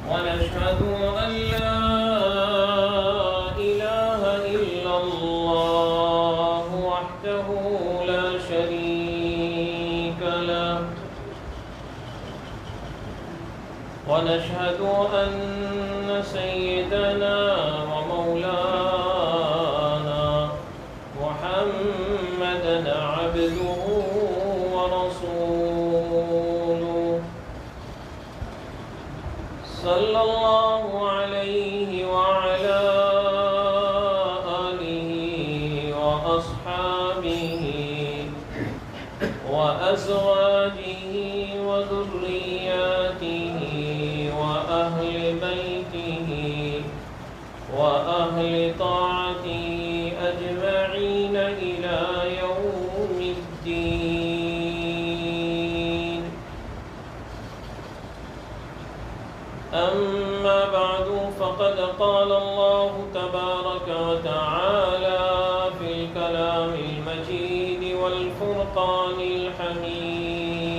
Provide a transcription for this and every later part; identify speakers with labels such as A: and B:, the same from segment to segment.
A: ونشهد أن لا إله إلا الله وحده لا شريك له ونشهد أن سيدنا ومولانا محمدا عبده ورسوله صلى الله عليه وعلى آله وأصحابه وأزواجه وذرياته وأهل بيته وأهل طاعته أجمعين إلى يوم الدين. أما بعد فقد قال الله تبارك وتعالى في الكلام المجيد والفرقان الحميد: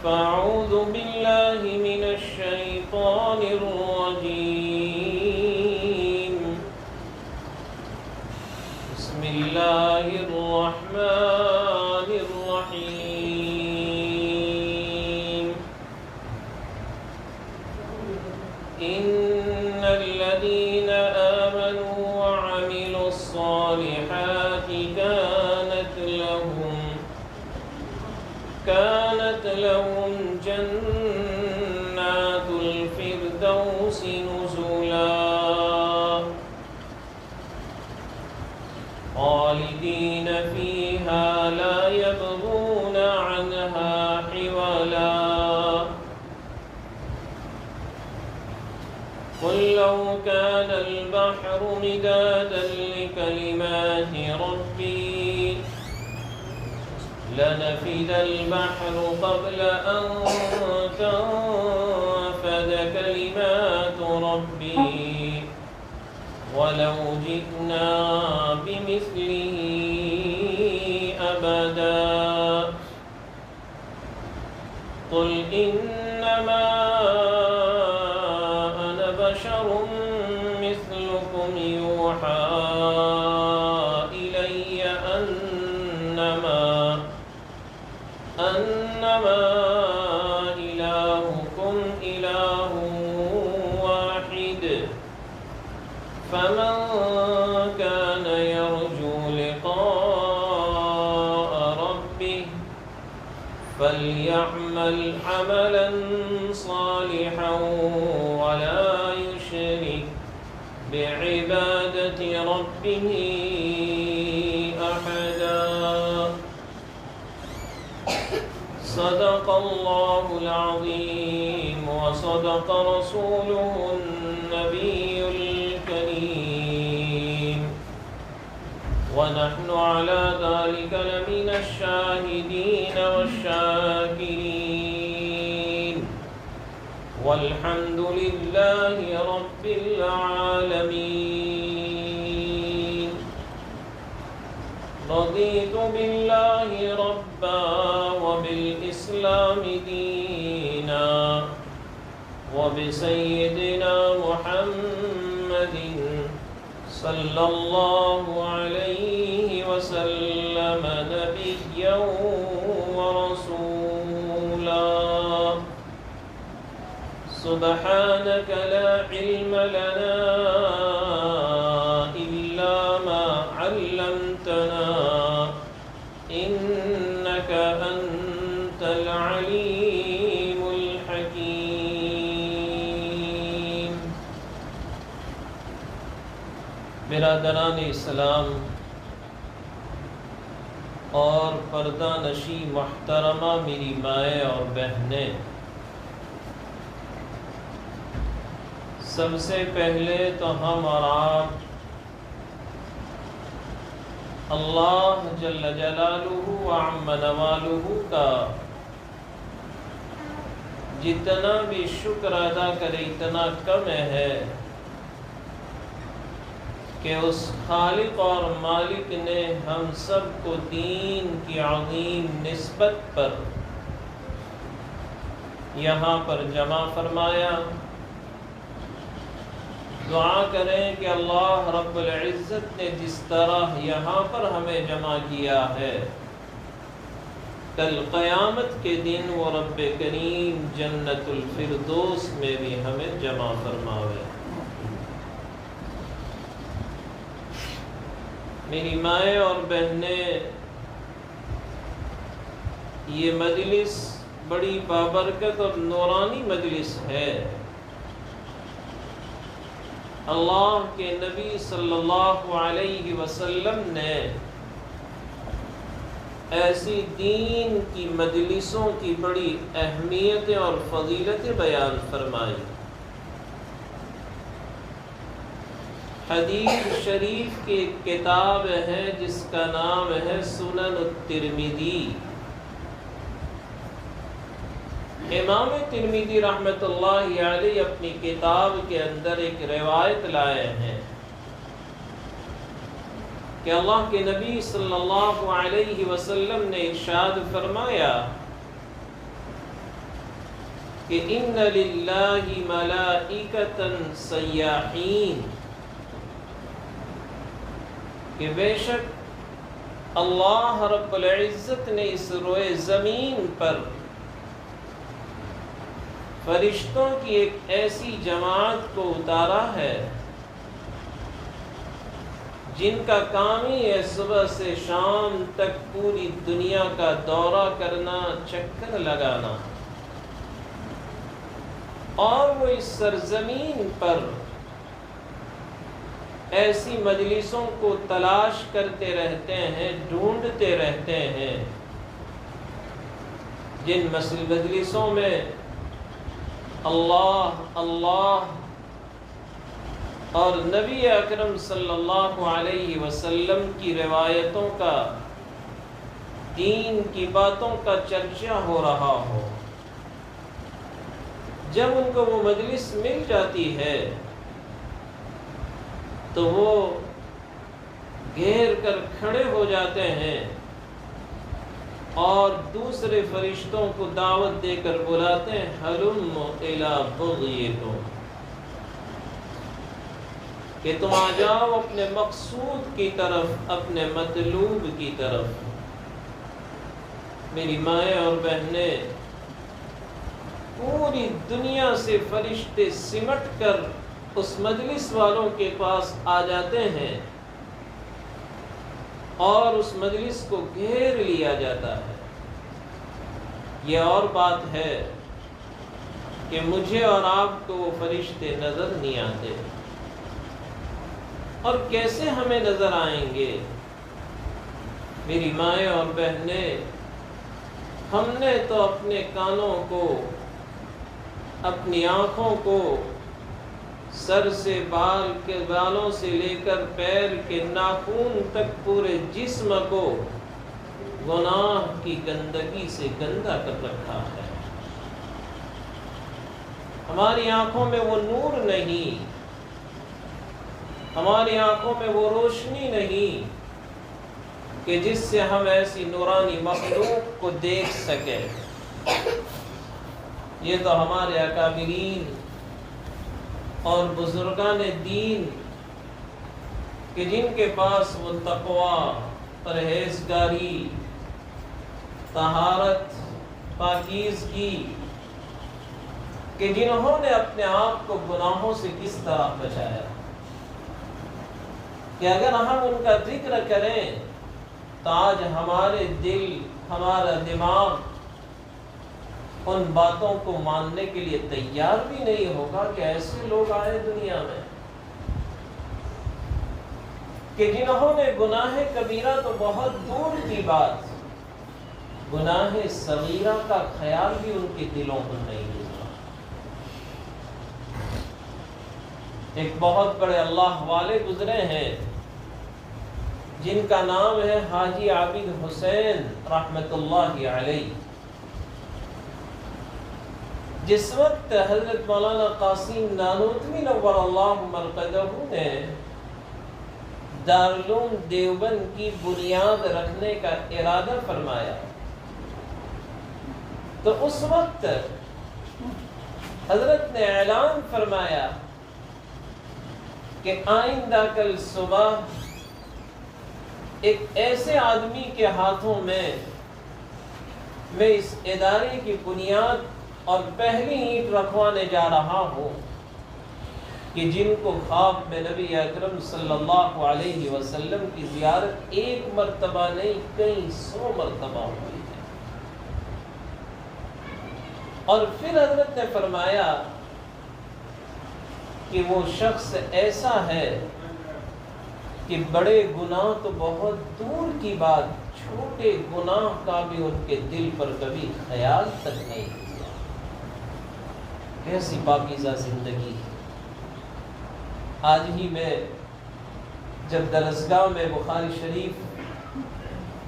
A: فأعوذ بالله من الشيطان الرجيم. بسم الله الرحمن الرحيم. إن الذين آمنوا وعملوا الصالحات كانت لهم جنات الفردوس نزلا خالدين فيها لا يبغون عنها حولا. قل لو كان البحر مدادا لكلمات ربي لنفد البحر قبل أن تنفد كلمات ربي ولو جئنا بمثله أبدا. قل إنما أنا بشر مثلكم يوحى إلي أنما إلهكم إله واحد. فمن كان يرجو لقاء ربه فليعمل عملا صالحا ولا يشرك بعبادة ربه أحدا. صدق الله العظيم وصدق رسوله النبي الكريم ونحن على ذلك لمن الشاهدين والشاكرين والحمد لله رب العالمين. رضيت بالله ربا وبالإسلام دينا وبسيدنا محمد صلى الله عليه وسلم نبيا ورسولا. سبحانك لا علم لنا إلا ما علمتنا إنك أنت العليم الحكيم. برادران اسلام اور پردہ نشی محترمہ میری مائیں اور بہنیں، سب سے پہلے تو ہم اور آپ اللہ جل جلالہ وعم نوالہ کا جتنا بھی شکر ادا کرے اتنا کم ہے کہ اس خالق اور مالک نے ہم سب کو دین کی عظیم نسبت پر یہاں پر جمع فرمایا۔ دعا کریں کہ اللہ رب العزت نے جس طرح یہاں پر ہمیں جمع کیا ہے، کل قیامت کے دن وہ رب کریم جنت الفردوس میں بھی ہمیں جمع فرماوے۔ میری مائیں اور بہنیں، یہ مجلس بڑی بابرکت اور نورانی مجلس ہے۔ اللہ کے نبی صلی اللہ علیہ وسلم نے ایسی دین کی مجلسوں کی بڑی اہمیتیں اور فضیلتیں بیان فرمائی۔ حدیث شریف کی ایک کتاب ہے جس کا نام ہے سنن الترمذی۔ امام ترمذی رحمۃ اللہ علیہ اپنی کتاب کے اندر ایک روایت لائے ہیں کہ اللہ کے نبی صلی اللہ علیہ وسلم نے ارشاد فرمایا کہ ان للہ ملائکۃ سیاحین، کہ بے شک اللہ رب العزت نے اس روئے زمین پر فرشتوں کی ایک ایسی جماعت کو اتارا ہے جن کا کام ہی ہے صبح سے شام تک پوری دنیا کا دورہ کرنا، چکر لگانا، اور وہ اس سرزمین پر ایسی مجلسوں کو تلاش کرتے رہتے ہیں، ڈھونڈتے رہتے ہیں جن مجلسوں میں اللہ اللہ اور نبی اکرم صلی اللہ علیہ وسلم کی روایتوں کا، دین کی باتوں کا چرچا ہو رہا ہو۔ جب ان کو وہ مجلس مل جاتی ہے تو وہ گھیر کر کھڑے ہو جاتے ہیں اور دوسرے فرشتوں کو دعوت دے کر بلاتے ہیں، ہلم الی بغیکم، کہ تم آ جاؤ اپنے مقصود کی طرف، اپنے مطلوب کی طرف۔ میری مائیں اور بہنیں، پوری دنیا سے فرشتے سمٹ کر اس مجلس والوں کے پاس آ جاتے ہیں اور اس مجلس کو گھیر لیا جاتا ہے۔ یہ اور بات ہے کہ مجھے اور آپ کو وہ فرشتے نظر نہیں آتے، اور کیسے ہمیں نظر آئیں گے؟ میری مائیں اور بہنیں، ہم نے تو اپنے کانوں کو، اپنی آنکھوں کو، سر سے بال کے بالوں سے لے کر پیر کے ناخن تک پورے جسم کو گناہ کی گندگی سے گندا کر رکھا ہے۔ ہماری آنکھوں میں وہ نور نہیں، ہماری آنکھوں میں وہ روشنی نہیں کہ جس سے ہم ایسی نورانی مخلوق کو دیکھ سکیں۔ یہ تو ہمارے اکابرین اور بزرگان دین کہ جن کے پاس وہ تقوی، پرہیزگاری، طہارت، پاکیزگی، کہ جنہوں نے اپنے آپ کو گناہوں سے کس طرح بچایا، کہ اگر ہم ان کا ذکر کریں تو آج ہمارے دل، ہمارا دماغ ان باتوں کو ماننے کے لیے تیار بھی نہیں ہوگا کہ ایسے لوگ آئے دنیا میں کہ جنہوں نے گناہ کبیرہ تو بہت دور کی بات، گناہ صغیرہ کا خیال بھی ان کے دلوں کو نہیں گزرا۔ ایک بہت بڑے اللہ والے گزرے ہیں جن کا نام ہے حاجی عابد حسین رحمۃ اللہ علیہ۔ جس وقت حضرت مولانا قاسم نانوتوی نور اللہ مرقدہ نے دارالعلوم دیوبند کی بنیاد رکھنے کا ارادہ فرمایا تو اس وقت حضرت نے اعلان فرمایا کہ آئندہ کل صبح ایک ایسے آدمی کے ہاتھوں میں اس ادارے کی بنیاد اور پہلی اینٹ رکھوانے جا رہا ہوں کہ جن کو خواب میں نبی اکرم صلی اللہ علیہ وسلم کی زیارت ایک مرتبہ نہیں کئی 100 مرتبہ ہوئی ہے۔ اور پھر حضرت نے فرمایا کہ وہ شخص ایسا ہے کہ بڑے گناہ تو بہت دور کی بات، چھوٹے گناہ کا بھی ان کے دل پر کبھی خیال تک نہیں کیا۔ کیسی پاکیزہ زندگی ہے۔ آج ہی میں جب درسگاہ میں بخاری شریف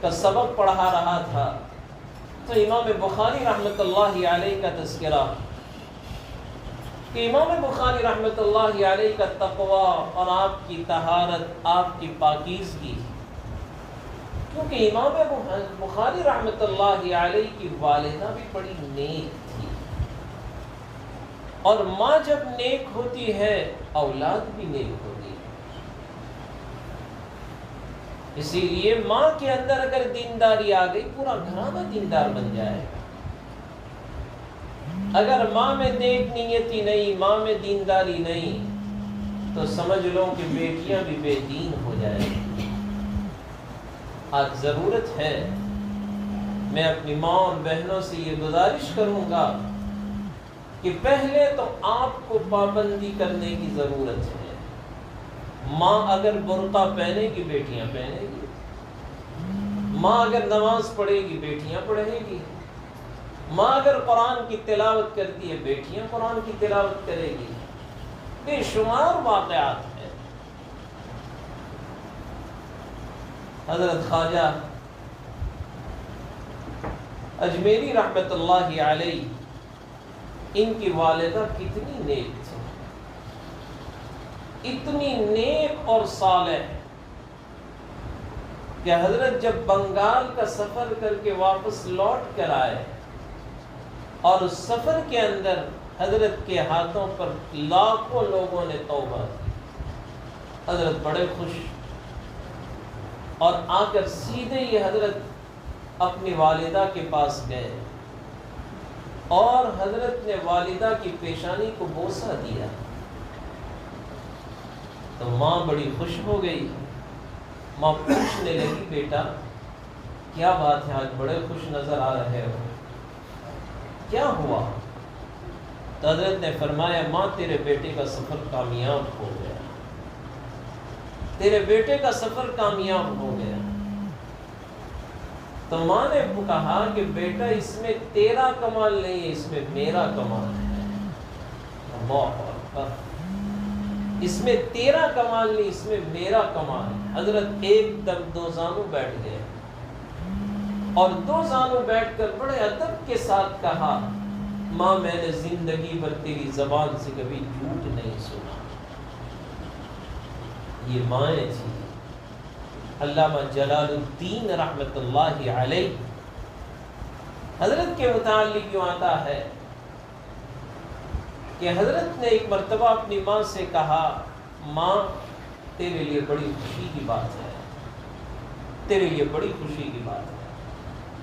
A: کا سبق پڑھا رہا تھا تو امام بخاری رحمۃ اللہ علیہ کا تذکرہ کہ امام بخاری رحمۃ اللہ علیہ کا تقوی اور آپ کی طہارت، آپ کی پاکیزگی، کیونکہ امام بخاری رحمۃ اللہ علیہ کی والدہ بھی بڑی نیک تھی، اور ماں جب نیک ہوتی ہے اولاد بھی نیک ہوتی ہے۔ اسی لیے ماں کے اندر اگر دینداری آ گئی پورا گھرانہ دیندار بن جائے گا۔ اگر ماں میں نیک نیتی نہیں، ماں میں دینداری نہیں، تو سمجھ لو کہ بیٹیاں بھی بے دین ہو جائیں گی۔ آج ضرورت ہے، میں اپنی ماں اور بہنوں سے یہ گزارش کروں گا کہ پہلے تو آپ کو پابندی کرنے کی ضرورت ہے۔ ماں اگر برقع پہنے گی بیٹیاں پہنے گی، ماں اگر نماز پڑھے گی بیٹیاں پڑھے گی، ماں اگر قرآن کی تلاوت کرتی ہے بیٹیاں قرآن کی تلاوت کرے گی۔ بے شمار واقعات ہیں۔ حضرت خواجہ اجمیری رحمت اللہ علیہ، ان کی والدہ کتنی نیک تھی، اتنی نیک اور صالح کہ حضرت جب بنگال کا سفر کر کے واپس لوٹ کر آئے اور اس سفر کے اندر حضرت کے ہاتھوں پر لاکھوں لوگوں نے توبہ کی، حضرت بڑے خوش، اور آ کر سیدھے یہ حضرت اپنی والدہ کے پاس گئے اور حضرت نے والدہ کی پیشانی کو بوسہ دیا تو ماں بڑی خوش ہو گئی۔ ماں پوچھنے لگی، بیٹا کیا بات ہے، آج بڑے خوش نظر آ رہے ہو، کیا ہوا؟ تو حضرت نے فرمایا، ماں تیرے بیٹے کا سفر کامیاب ہو گیا، تیرے بیٹے کا سفر کامیاب ہو گیا۔ تو ماں نے کہا کہ بیٹا اس میں تیرا کمال نہیں ہے، اس میں میرا کمال ہے۔ اللہ اکبر، اس میں تیرا کمال نہیں، اس میں میرا کمال ہے۔ حضرت ایک دم دو زانوں بیٹھ گئے اور دو زانوں بیٹھ کر بڑے ادب کے ساتھ کہا، ماں میں نے زندگی بھر تیری زبان سے کبھی جھوٹ نہیں سنا۔ یہ مائیں تھی۔ علامہ جلال الدین رحمت اللہ علیہ، حضرت کے متعلق یوں آتا ہے کہ حضرت نے ایک مرتبہ اپنی ماں سے کہا، ماں تیرے لیے بڑی خوشی کی بات ہے، تیرے لیے بڑی خوشی کی بات ہے۔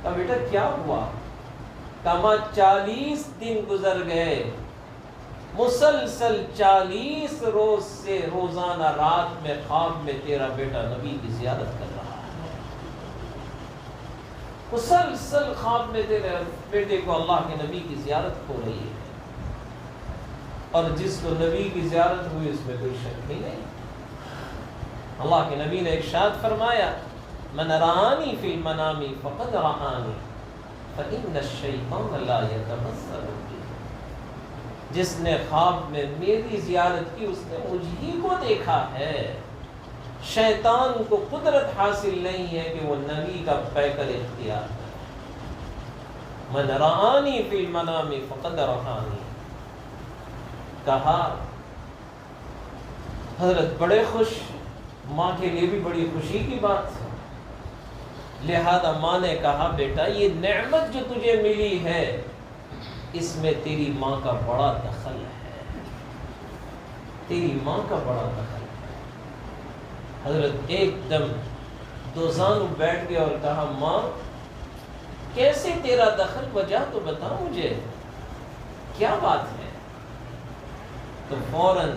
A: کہا بیٹا کیا ہوا؟ کہا ماں 40 دن گزر گئے، مسلسل 40 روز سے روزانہ رات میں خواب میں تیرا بیٹا نبی کی زیارت کر رہا ہے، مسلسل خواب میں تیرے بیٹے کو اللہ کے نبی کی زیارت ہو رہی ہے، اور جس کو نبی کی زیارت ہوئی اس میں کوئی شک ہی نہیں۔ اللہ کے نبی نے ارشاد فرمایا، من رآنی فی المنام فقد رآنی فإن الشیطان لا یتمثل بی، جس نے خواب میں میری زیارت کی اس نے مجھ ہی کو دیکھا ہے۔ شیطان کو قدرت حاصل نہیں ہے کہ وہ نبی کا پیکر اختیار کرے۔ من رآنی فی المنام فقد رآنی، کہا حضرت بڑے خوش، ماں کے لیے بھی بڑی خوشی کی بات ہے۔ لہذا ماں نے کہا، بیٹا یہ نعمت جو تجھے ملی ہے اس میں تیری ماں کا بڑا دخل ہے، تیری ماں کا بڑا دخل ہے۔ حضرت ایک دم دوزانو بیٹھ گیا اور کہا ماں کیسے تیرا دخل، وجہ تو بتا مجھے، کیا بات ہے؟ تو فوراً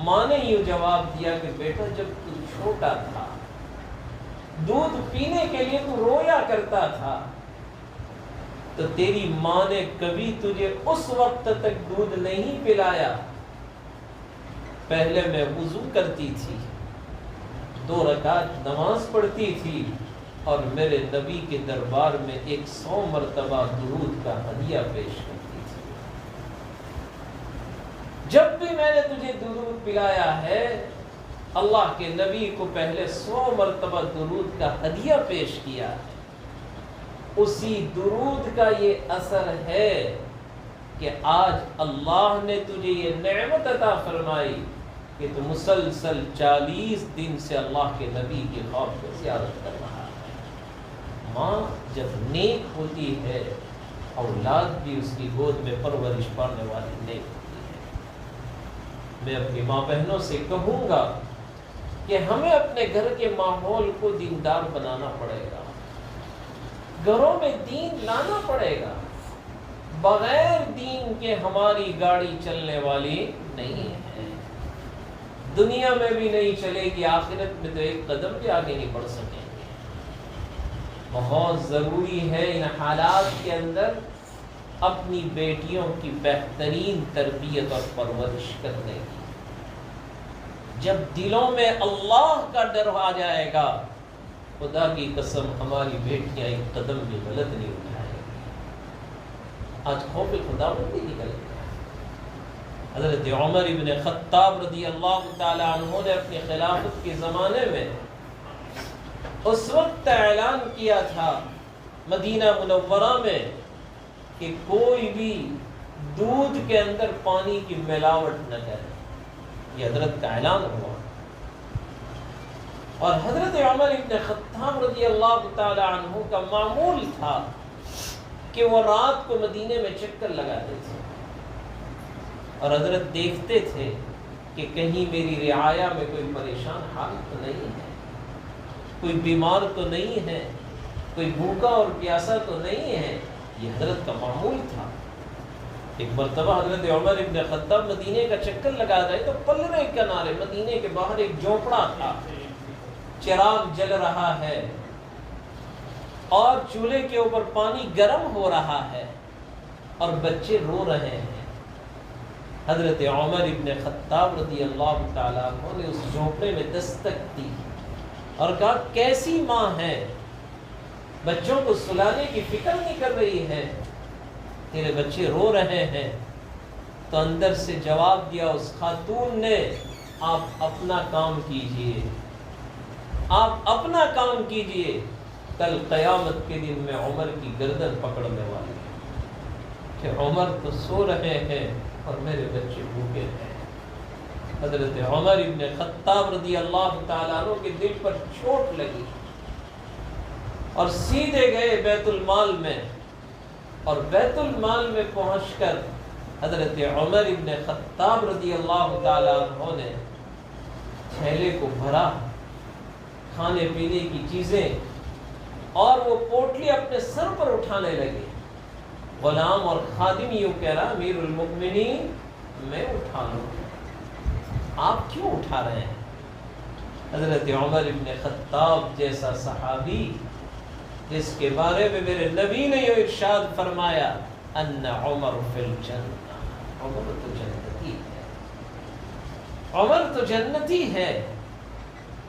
A: ماں نے یوں جواب دیا کہ بیٹا جب تو چھوٹا تھا دودھ پینے کے لیے تو رویا کرتا تھا، تو تیری ماں نے کبھی تجھے اس وقت تک دودھ نہیں پلایا۔ پہلے میں وضو کرتی تھی، 2 رکعت نماز پڑھتی تھی اور میرے نبی کے دربار میں 100 مرتبہ درود کا ہدیہ پیش کرتی تھی۔ جب بھی میں نے تجھے درود پلایا ہے اللہ کے نبی کو پہلے 100 مرتبہ درود کا ہدیہ پیش کیا ہے۔ اسی درود کا یہ اثر ہے کہ آج اللہ نے تجھے یہ نعمت عطا فرمائی کہ تو مسلسل 40 دن سے اللہ کے نبی کی خوف کو زیارت کر رہا ہے۔ ماں جب نیک ہوتی ہے اولاد بھی اس کی گود میں پرورش پانے والی نیک ہوتی ہے۔ میں اپنی ماں بہنوں سے کہوں گا کہ ہمیں اپنے گھر کے ماحول کو دیندار بنانا پڑے گا، گھروں میں دین لانا پڑے گا۔ بغیر دین کے ہماری گاڑی چلنے والی نہیں ہے، دنیا میں بھی نہیں چلے گی، آخرت میں تو ایک قدم بھی آگے نہیں بڑھ سکیں گے۔ بہت ضروری ہے ان حالات کے اندر اپنی بیٹیوں کی بہترین تربیت اور پرورش کرنے کی۔ جب دلوں میں اللہ کا ڈر آ جائے گا، خدا کی قسم ہماری بیٹیاں ایک قدم بھی غلط نہیں اٹھائیں گی۔ آج خوف خدا بندی نکل گیا۔ حضرت عمر ابن خطاب رضی اللہ تعالی عنہ نے اپنی خلافت کے زمانے میں اس وقت اعلان کیا تھا مدینہ منورہ میں کہ کوئی بھی دودھ کے اندر پانی کی ملاوٹ نہ کرے، یہ حضرت کا اعلان ہوا۔ اور حضرت عمر ابن خطاب رضی اللہ تعالی عنہ کا معمول تھا کہ وہ رات کو مدینے میں چکر لگاتے تھے اور حضرت دیکھتے تھے کہ کہیں میری رعایا میں کوئی پریشان حال تو نہیں ہے، کوئی بیمار تو نہیں ہے، کوئی بھوکا اور پیاسا تو نہیں ہے۔ یہ حضرت کا معمول تھا۔ ایک مرتبہ حضرت عمر ابن خطاب مدینے کا چکر لگا رہے تو پلرے کنارے مدینے کے باہر ایک جھونپڑا تھا، چراغ جل رہا ہے اور چولہے کے اوپر پانی گرم ہو رہا ہے اور بچے رو رہے ہیں۔ حضرت عمر ابن خطاب رضی اللہ تعالیٰ عنہ نے اس جھونپڑے میں دستک دی اور کہا کیسی ماں ہے، بچوں کو سلانے کی فکر نہیں کر رہی ہے، تیرے بچے رو رہے ہیں۔ تو اندر سے جواب دیا اس خاتون نے، آپ اپنا کام کیجئے، آپ اپنا کام کیجئے، کل قیامت کے دن میں عمر کی گردن پکڑنے والی ہے کہ عمر تو سو رہے ہیں اور میرے بچے بھوکے ہیں۔ حضرت عمر ابن خطاب رضی اللہ تعالیٰ عنہ کے دل پر چوٹ لگی اور سیدھے گئے بیت المال میں، اور بیت المال میں پہنچ کر حضرت عمر ابن خطاب رضی اللہ تعالیٰ عنہ نے تھیلے کو بھرا کھانے پینے کی چیزیں اور وہ پوٹلی اپنے سر پر اٹھانے لگے۔ غلام اور خادم یوں کہہ رہا امیر المؤمنین میں اٹھا لوں، آپ کیوں اٹھا رہے ہیں؟ حضرت عمر ابن خطاب جیسا صحابی جس کے بارے میں میرے نبی نے یہ ارشاد فرمایا ان عمر فی الجنہ، عمر تو جنتی ہے، عمر تو جنتی ہے۔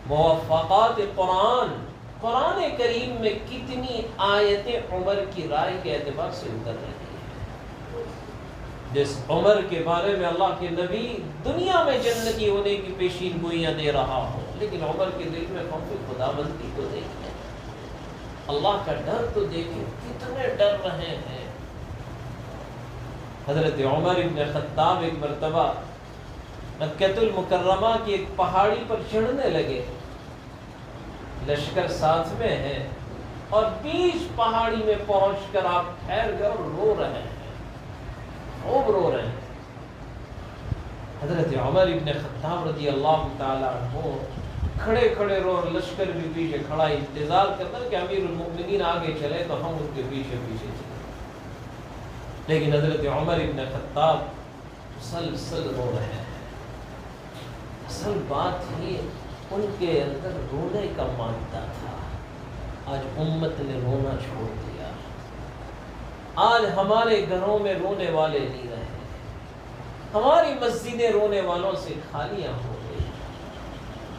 A: موافقات قرآن، قرآن کریم میں کتنی آیتیں عمر کی رائے کے اعتبار سے اتر رہی ہیں۔ جس عمر کے بارے میں اللہ کے نبی دنیا میں جنتی ہونے کی پیشین گوئیاں دے رہا ہو، لیکن عمر کے دل میں خوف خدا بندی کو دیکھیں، اللہ کا ڈر تو دیکھیں، کتنے ڈر رہے ہیں۔ حضرت عمر ابن خطاب ایک مرتبہ مکہ المکرمہ کی ایک پہاڑی پر چڑھنے لگے، لشکر ساتھ میں ہے اور بیچ پہاڑی میں پہنچ کر آپ ٹھہر گئے اور رو رہے ہیں۔ خوب رو رہے ہیں. حضرت عمر ابن خطاب رضی اللہ تعالیٰ عنہ کھڑے کھڑے رو، لشکر بھی پیچھے کھڑا انتظار کرتا کہ امیر المؤمنین آگے چلے تو ہم ان کے پیچھے پیچھے چلے. لیکن حضرت عمر ابن خطاب مسلسل رو رہے ہیں. اصل بات ہی ان کے اندر رونے کا مادہ تھا. آج امت نے رونا چھوڑ دیا. آج ہمارے گھروں میں رونے والے نہیں رہے. ہماری مسجدیں رونے والوں سے خالیاں ہو گئی.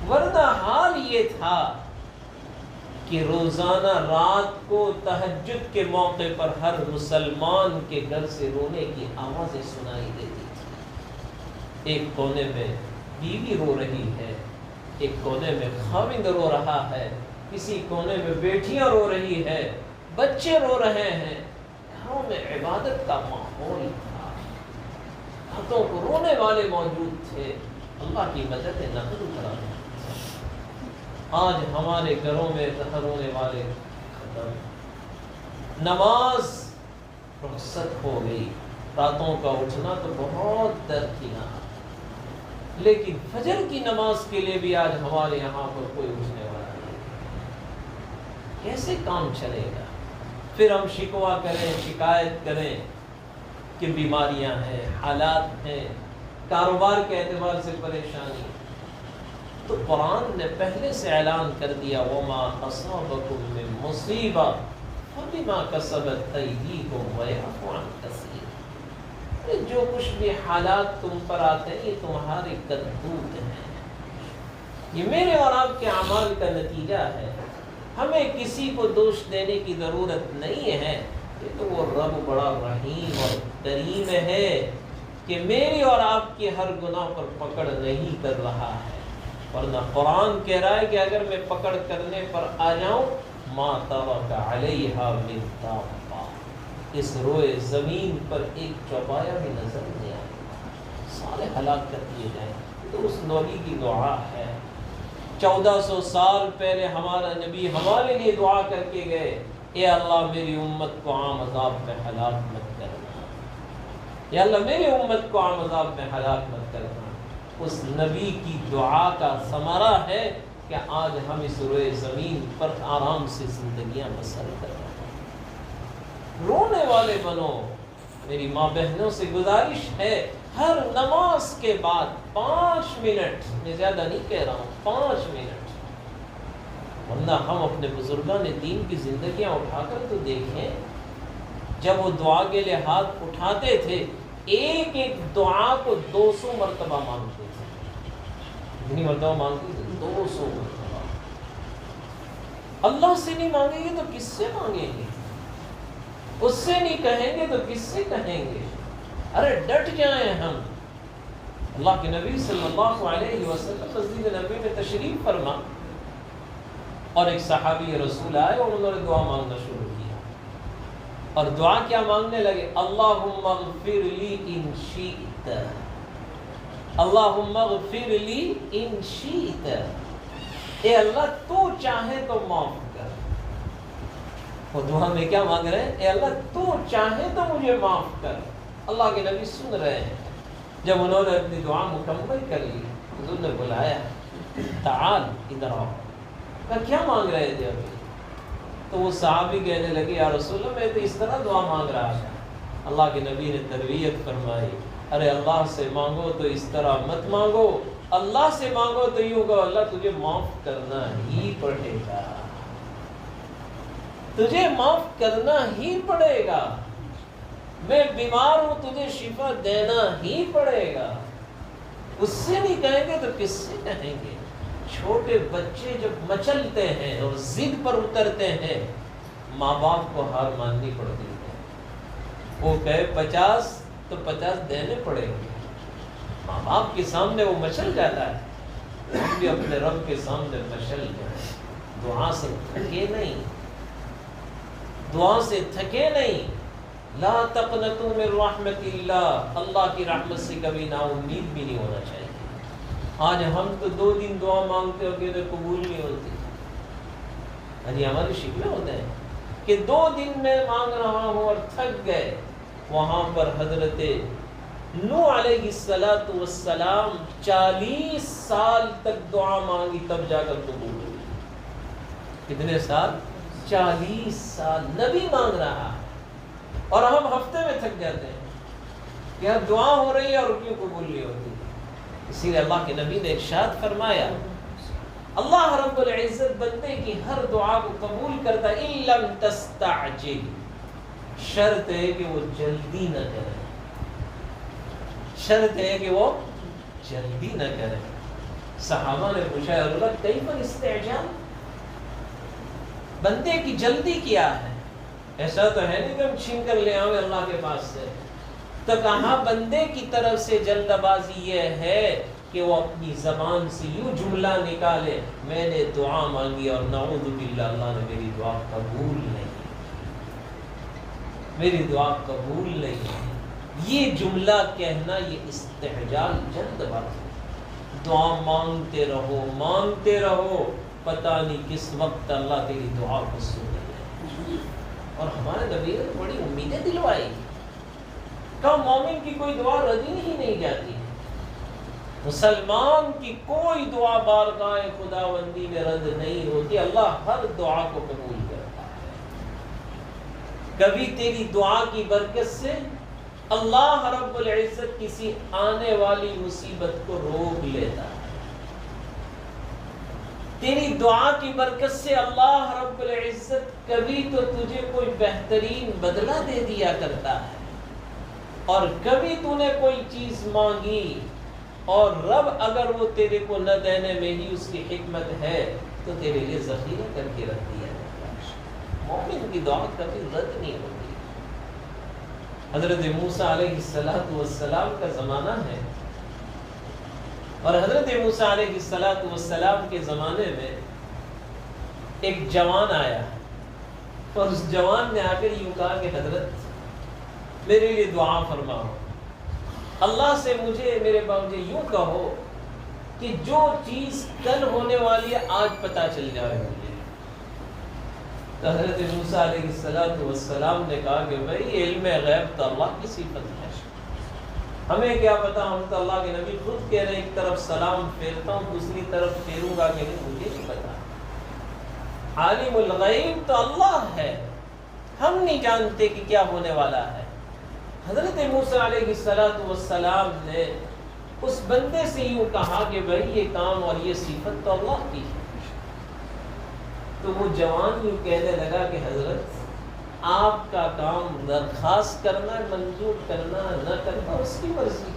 A: ورنہ حال یہ تھا کہ روزانہ رات کو تہجد کے موقع پر ہر مسلمان کے گھر سے رونے کی آوازیں سنائی دیتی تھی. ایک کونے میں بیوی رو رہی ہے، ایک کونے میں خاوند رو رہا ہے، کسی کونے میں بیٹیاں رو رہی ہے، بچے رو رہے ہیں. گھروں میں عبادت کا ماحول تھا. ہاتھوں کو رونے والے موجود تھے. اللہ کی مدد نقل کرا. آج ہمارے گھروں میں رونے والے ختم. نماز رخصت ہو گئی. راتوں کا اٹھنا تو بہت درکنار، لیکن فجر کی نماز کے لیے بھی آج ہمارے یہاں پر کوئی اٹھنے والا نہیں. کیسے کام چلے گا؟ پھر ہم شکوہ کریں، شکایت کریں کہ بیماریاں ہیں، حالات ہیں، کاروبار کے اعتبار سے پریشانی. تو قرآن نے پہلے سے اعلان کر دیا وَمَا أَصَابَكُم مِّن مُّصِيبَةٍ فَبِمَا كَسَبَتْ أَيْدِيكُمْ وَيَعْفُو عَن كَثِيرٍ. جو کچھ بھی حالات تم پر آتے ہیں یہ تمہارے کرتوت ہیں، یہ میرے اور آپ کے اعمال کا نتیجہ ہے. ہمیں کسی کو دوش دینے کی ضرورت نہیں ہے. یہ تو وہ رب بڑا رحیم اور کریم ہے کہ میری اور آپ کی ہر گناہ پر پکڑ نہیں کر رہا ہے. ورنہ قرآن کہہ رہا ہے کہ اگر میں پکڑ کرنے پر آ جاؤں ما ترک علیہا من دابہ، اس روئے زمین پر ایک چوپایا بھی نظر نہیں آئے گا، سارے ہلاک کر دیے جائیں. تو اس نبی کی دعا ہے. 1400 سال پہلے ہمارا نبی ہمارے لیے دعا کر کے گئے، اے اللہ میری امت کو عام عذاب میں ہلاک مت کرنا، یا اللہ میری امت کو عام عذاب میں ہلاک مت کرنا. اس نبی کی دعا کا ثمرہ ہے کہ آج ہم اس روئے زمین پر آرام سے زندگیاں بسر کر رہے ہیں. رونے والے بنو. میری ماں بہنوں سے گزارش ہے ہر نماز کے بعد 5 منٹ، میں زیادہ نہیں کہہ رہا ہوں، 5 منٹ. ورنہ ہم اپنے بزرگان دین کی زندگیاں اٹھا کر تو دیکھیں، جب وہ دعا کے لیے ہاتھ اٹھاتے تھے ایک ایک دعا کو 200 مرتبہ مانگتے تھے. کتنی مرتبہ مانگتے تھے؟ 200 مرتبہ. اللہ سے نہیں مانگیں گے تو کس سے مانگیں گے؟ اس سے نہیں کہیں گے تو کس سے کہیں گے؟ ارے ڈٹ جائیں ہم. اللہ کے نبی صلی اللہ علیہ وسلم مسجد نبوی میں تشریف فرما اور ایک صحابی رسول آئے اور انہوں نے دعا مانگنا شروع کیا. اور دعا کیا مانگنے لگے؟ اللہم اغفر لی ان شئت، اللہم اغفر لی ان شئت. اے اللہ تو چاہے تو معاف کر. وہ دعا میں کیا مانگ رہے ہیں؟ اے اللہ تو چاہے تو مجھے معاف کر. اللہ کے نبی سن رہے ہیں. جب انہوں نے اپنی دعا مکمل کر لی، حضور نے بلایا، تعال ادھر آؤ. کیا مانگ رہے تھے ابھی؟ تو وہ صحابی کہنے لگے یا رسول اللہ میں تو اس طرح دعا مانگ رہا تھا. اللہ کے نبی نے تربیت فرمائی، ارے اللہ سے مانگو تو اس طرح مت مانگو. اللہ سے مانگو تو یوں کہو اللہ تجھے معاف کرنا ہی پڑے گا، تجھے معاف کرنا ہی پڑے گا. میں بیمار ہوں تجھے شفا دینا ہی پڑے گا. اس سے نہیں کہیں گے تو کس سے کہیں گے؟ چھوٹے بچے جب مچلتے ہیں اور ضد پر اترتے ہیں ماں باپ کو ہار ماننی پڑتی ہے. وہ کہے 50 تو 50 دینے پڑیں گے. ماں باپ کے سامنے وہ مچل جاتا ہے. ہم بھی اپنے رب کے سامنے مچل جائیں. دعا سے تھکے نہیں، دعا سے تھکے نہیں. لا تقنطوا من رحمت اللہ، اللہ کی رحمت سے کبھی نا امید بھی نہیں ہونا چاہیے. آج ہم تو 2 دن دعا مانگتے ہو کہ قبول نہیں ہوتی. ہماری شکوے ہوتے ہیں کہ 2 دن میں مانگ رہا ہوں اور تھک گئے. وہاں پر حضرت نوح علیہ السلام 40 سال تک دعا مانگی تب جا کر قبول ہوئی. کتنے سال؟ 40 سال نبی مانگ رہا. اور ہم ہفتے میں تھک جاتے ہیں کہ یار دعا ہو رہی ہے اور کیوں قبول نہیں ہوتی. اسی لیے اللہ کے نبی نے ارشاد فرمایا اللہ رب العزت بندے کی ہر دعا کو قبول کرتا ہے اِن لم تستعجل، شرط ہے کہ وہ جلدی نہ کرے. شرط ہے کہ وہ جلدی نہ کرے. صحابہ نے پوچھا یا اللہ کیف الاستعجال، بندے کی جلدی کیا ہے؟ ایسا تو ہے نہیں کہ ہم چھین کر لے آئیں اللہ کے پاس سے. تو کہاں بندے کی طرف سے جلد بازی یہ ہے کہ وہ اپنی زبان سے یوں جملہ نکالے میں نے دعا مانگی اور نعوذ باللہ اللہ نے میری دعا قبول نہیں، میری دعا قبول نہیں. یہ جملہ کہنا یہ استعجال، جلد بازی. دعا مانگتے رہو پتہ نہیں کس وقت اللہ تیری دعا کو سن لے. اور ہمارے نبی نے بڑی امیدیں دلوائی کہ مومن کی کوئی دعا رد ہی نہیں جاتی. مسلمان کی کوئی دعا بارگاہ خداوندی میں رد نہیں ہوتی. اللہ ہر دعا کو قبول کرتا ہے. کبھی تیری دعا کی برکت سے اللہ رب العزت کسی آنے والی مصیبت کو روک لیتا ہے. تیری دعا کی برکت سے اللہ رب العزت کبھی تو تجھے کوئی بہترین بدلہ دے دیا کرتا ہے. اور کبھی تو نے کوئی چیز مانگی اور رب اگر وہ تیرے کو نہ دینے میں ہی اس کی حکمت ہے تو تیرے لیے ذخیرہ کر کے رکھ دیا جاتا ہے. مومن کی دعا کبھی رد نہیں ہوتی. حضرت موسیٰ علیہ السلام کا زمانہ ہے اور حضرت موسیٰ علیہ السلام کے زمانے میں ایک جوان آیا اور اس جوان نے آ کر یوں کہا کہ حضرت میرے لیے دعا فرماؤ. اللہ سے مجھے یوں کہو کہ جو چیز کل ہونے والی ہے آج پتہ چل جائے مجھے. تو حضرت موسیٰ علیہ السلام نے کہا کہ بھائی علم غیب تو اللہ کی صفت ہے، ہمیں کیا پتا. ہم تو اللہ کے نبی خود کہہ رہے ایک طرف سلام پھیرتا ہوں دوسری طرف پھیروں گا کہ نہیں مجھے نہیں پتا. عالم الغیب تو اللہ ہے، ہم نہیں جانتے کہ کیا ہونے والا ہے. حضرت موسیٰ علیہ السلام نے اس بندے سے یوں کہا کہ بھائی یہ کام اور یہ صفت تو اللہ کی ہے. تو وہ جوان یوں کہنے لگا کہ حضرت آپ کا کام درخواست کرنا منظور کرنا نہ کرنا اس کی مرضی.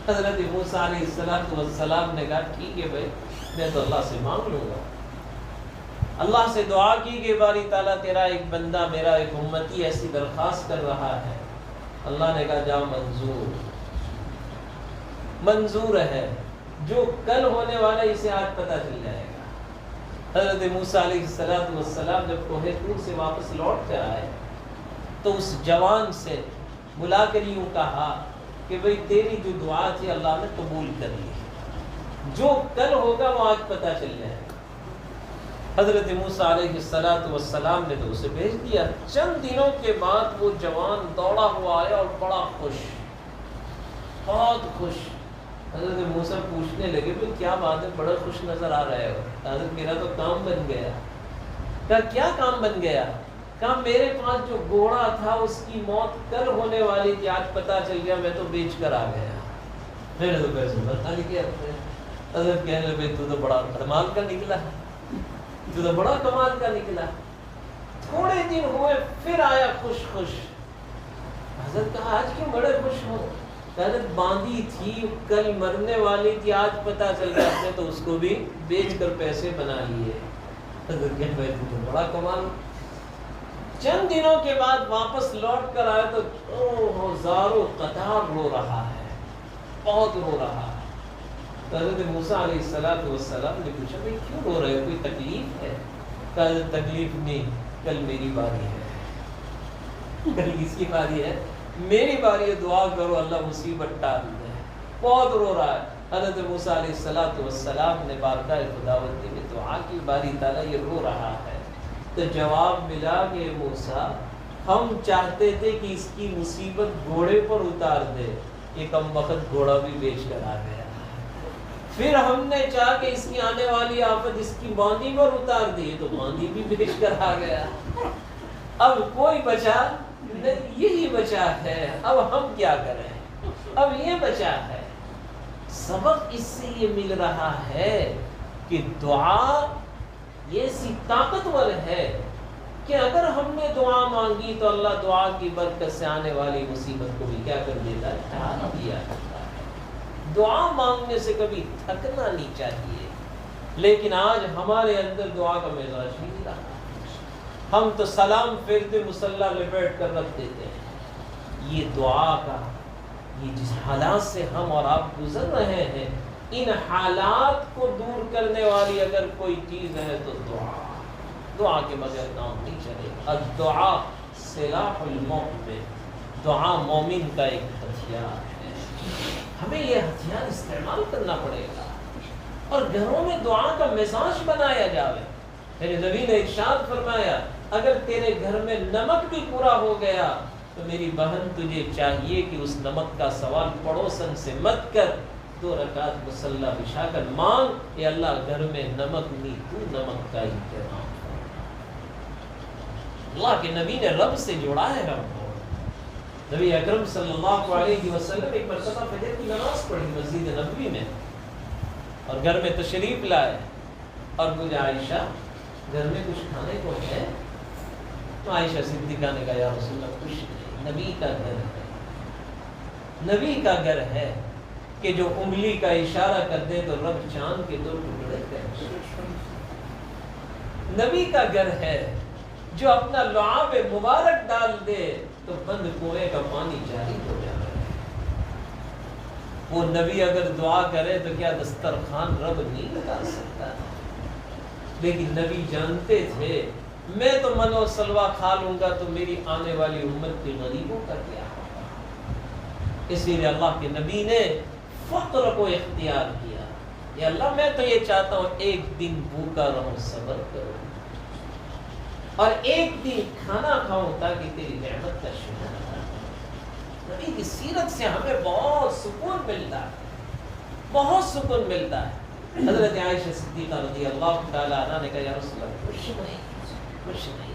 A: حضرت موسیٰ علیہ السلام نے کہا ٹھیک ہے بھائی میں تو اللہ سے مانگ لوں گا. اللہ سے دعا کی کہ باری تعالیٰ تیرا ایک بندہ میرا ایک امتی ایسی درخواست کر رہا ہے. اللہ نے کہا جا منظور ہے، جو کل ہونے والا اسے آج پتہ چل جائے گا. حضرت موسیٰ علیہ السلام جب کوہ طور سے واپس لوٹ کر آئے تو اس جوان سے بلا کر یوں کہا کہ بھئی تیری جو دعا تھی اللہ نے قبول کر لی، جو کل ہوگا وہ آج پتہ چل جائے گا. حضرت موسیٰ علیہ السلام نے تو اسے بھیج دیا. چند دنوں کے بعد وہ جوان دوڑا ہوا آیا اور بڑا خوش، بہت خوش. حضرت موسیٰ پوچھنے لگے بھئی کیا بات ہے بڑا خوش نظر آ رہے ہو؟ حضرت میرا تو کام بن گیا. کہا کیا کام بن گیا؟ کہا میرے پاس جو گھوڑا تھا اس کی موت کل ہونے والی تھی آج پتہ چل گیا میں تو بیچ کر آ گیا. میں نے تو پیسے بتا نہیں کیا. حضرت کہنے لگے تو تو بڑا کمال کا نکلا، تو تو بڑا کمال کا نکلا. تھوڑے دن ہوئے پھر آیا خوش خوش. حضرت کہا آج کیوں بڑے خوش ہو؟ حضرت باندھی تھی کل مرنے والی تھی آج پتہ چل گیا آپ نے تو اس کو بھی بیچ کر پیسے بنا لیے. حضرت کہنے لگے تو بڑا کمال. چند دنوں کے بعد واپس لوٹ کر آئے تو ہزاروں قطار رو رہا ہے، بہت رو رہا ہے. تو حضرت موسیٰ علیہ السلام نے پوچھا بھائی کیوں رو رہے ہو، کوئی تکلیف ہے؟ کہا تکلیف نہیں، کل میری باری ہے. کل کس کی باری ہے؟ میری باری ہے، دعا کرو اللہ مصیبت ٹال دے. بہت رو رہا ہے. حضرت موسیٰ علیہ السلام نے بارگاہ خداوندی میں دعا کی باری تعالیٰ یہ رو رہا ہے. تو جواب ملا کہ موسیٰ ہم چاہتے تھے کہ اس کی مصیبت گھوڑے پر اتار دے، یہ کم وقت گھوڑا بھی بیچ کر آ گیا۔ پھر ہم نے چاہا کہ اس کی آنے والی آفت اس کی باندی پر اتار دی، تو باندی بھی بیچ کر آ گیا۔ اب کوئی بچا نہیں، یہی بچا ہے، اب ہم کیا کریں، اب یہ بچا ہے۔ سبق اس سے یہ مل رہا ہے کہ دعا یہ ایسی طاقتور ہے کہ اگر ہم نے دعا مانگی تو اللہ دعا کی برکت سے آنے والی مصیبت کو بھی کیا کر دیتا ہے، ٹال دیا کرتا ہے۔ دعا مانگنے سے کبھی تھکنا نہیں چاہیے، لیکن آج ہمارے اندر دعا کا مزاج ہی نہیں رہا۔ ہم تو سلام پھیرتے مصلی لپیٹ کر رکھ دیتے ہیں۔ یہ دعا کا، یہ جس حالات سے ہم اور آپ گزر رہے ہیں، ان حالات کو دور کرنے والی اگر کوئی چیز ہے تو دعا۔ دعا کے بغیر کام نہیں چلے۔ الدعا سلاح المؤمن، دعا مومن کا ایک ہتھیار ہے۔ ہمیں یہ ہتھیار استعمال کرنا پڑے گا اور گھروں میں دعا کا مزاج بنایا جاوے۔ میرے نبی نے ارشاد فرمایا اگر تیرے گھر میں نمک بھی پورا ہو گیا تو میری بہن تجھے چاہیے کہ اس نمک کا سوال پڑوسن سے مت کر، 2 رکعت مصلی بچھا کر مانگ، اے اللہ گھر میں نمک نہیں، تو نمک کا انتظام۔ اللہ کے نبی نے رب سے جوڑا ہے رب کو۔ نبی اکرم صلی اللہ علیہ وسلم ایک مرتبہ فجر کی نماز پڑھی مسجد نبوی میں اور گھر میں تشریف لائے اور مجھے عائشہ گھر میں کچھ کھانے کو ہے؟ تو عائشہ صدیقہ نے کہا یا رسول اللہ کچھ نہیں، نبی کا گھر ہے، نبی کا گھر ہے کہ جو انگلی کا اشارہ کر دے تو رب چاند کے 2 ٹکڑے کر دے۔ نبی کا گھر ہے جو اپنا لعاب مبارک ڈال دے تو بند کنویں کا پانی جاری ہو جائے۔ وہ نبی اگر دعا کرے تو کیا دسترخوان رب نہیں لگا سکتا؟ لیکن نبی جانتے تھے میں تو من و سلوا کھا لوں گا تو میری آنے والی امت کے غریبوں کا کیا ہوگا۔ اس لیے اللہ کے نبی نے فقر کو اختیار کیا۔ یا اللہ میں تو یہ چاہتا ہوں ایک دن بھوکا رہوں، صبر کروں، اور ایک دن کھانا کھاؤں تاکہ تیری نعمت کا شکر ادا کروں۔ نبی کی سیرت سے ہمیں بہت سکون ملتا ہے، بہت سکون ملتا ہے۔ حضرت عائشہ صدیقہ رضی اللہ تعالیٰ عنہ نے کہا یا رسول اللہ کچھ نہیں، کچھ نہیں۔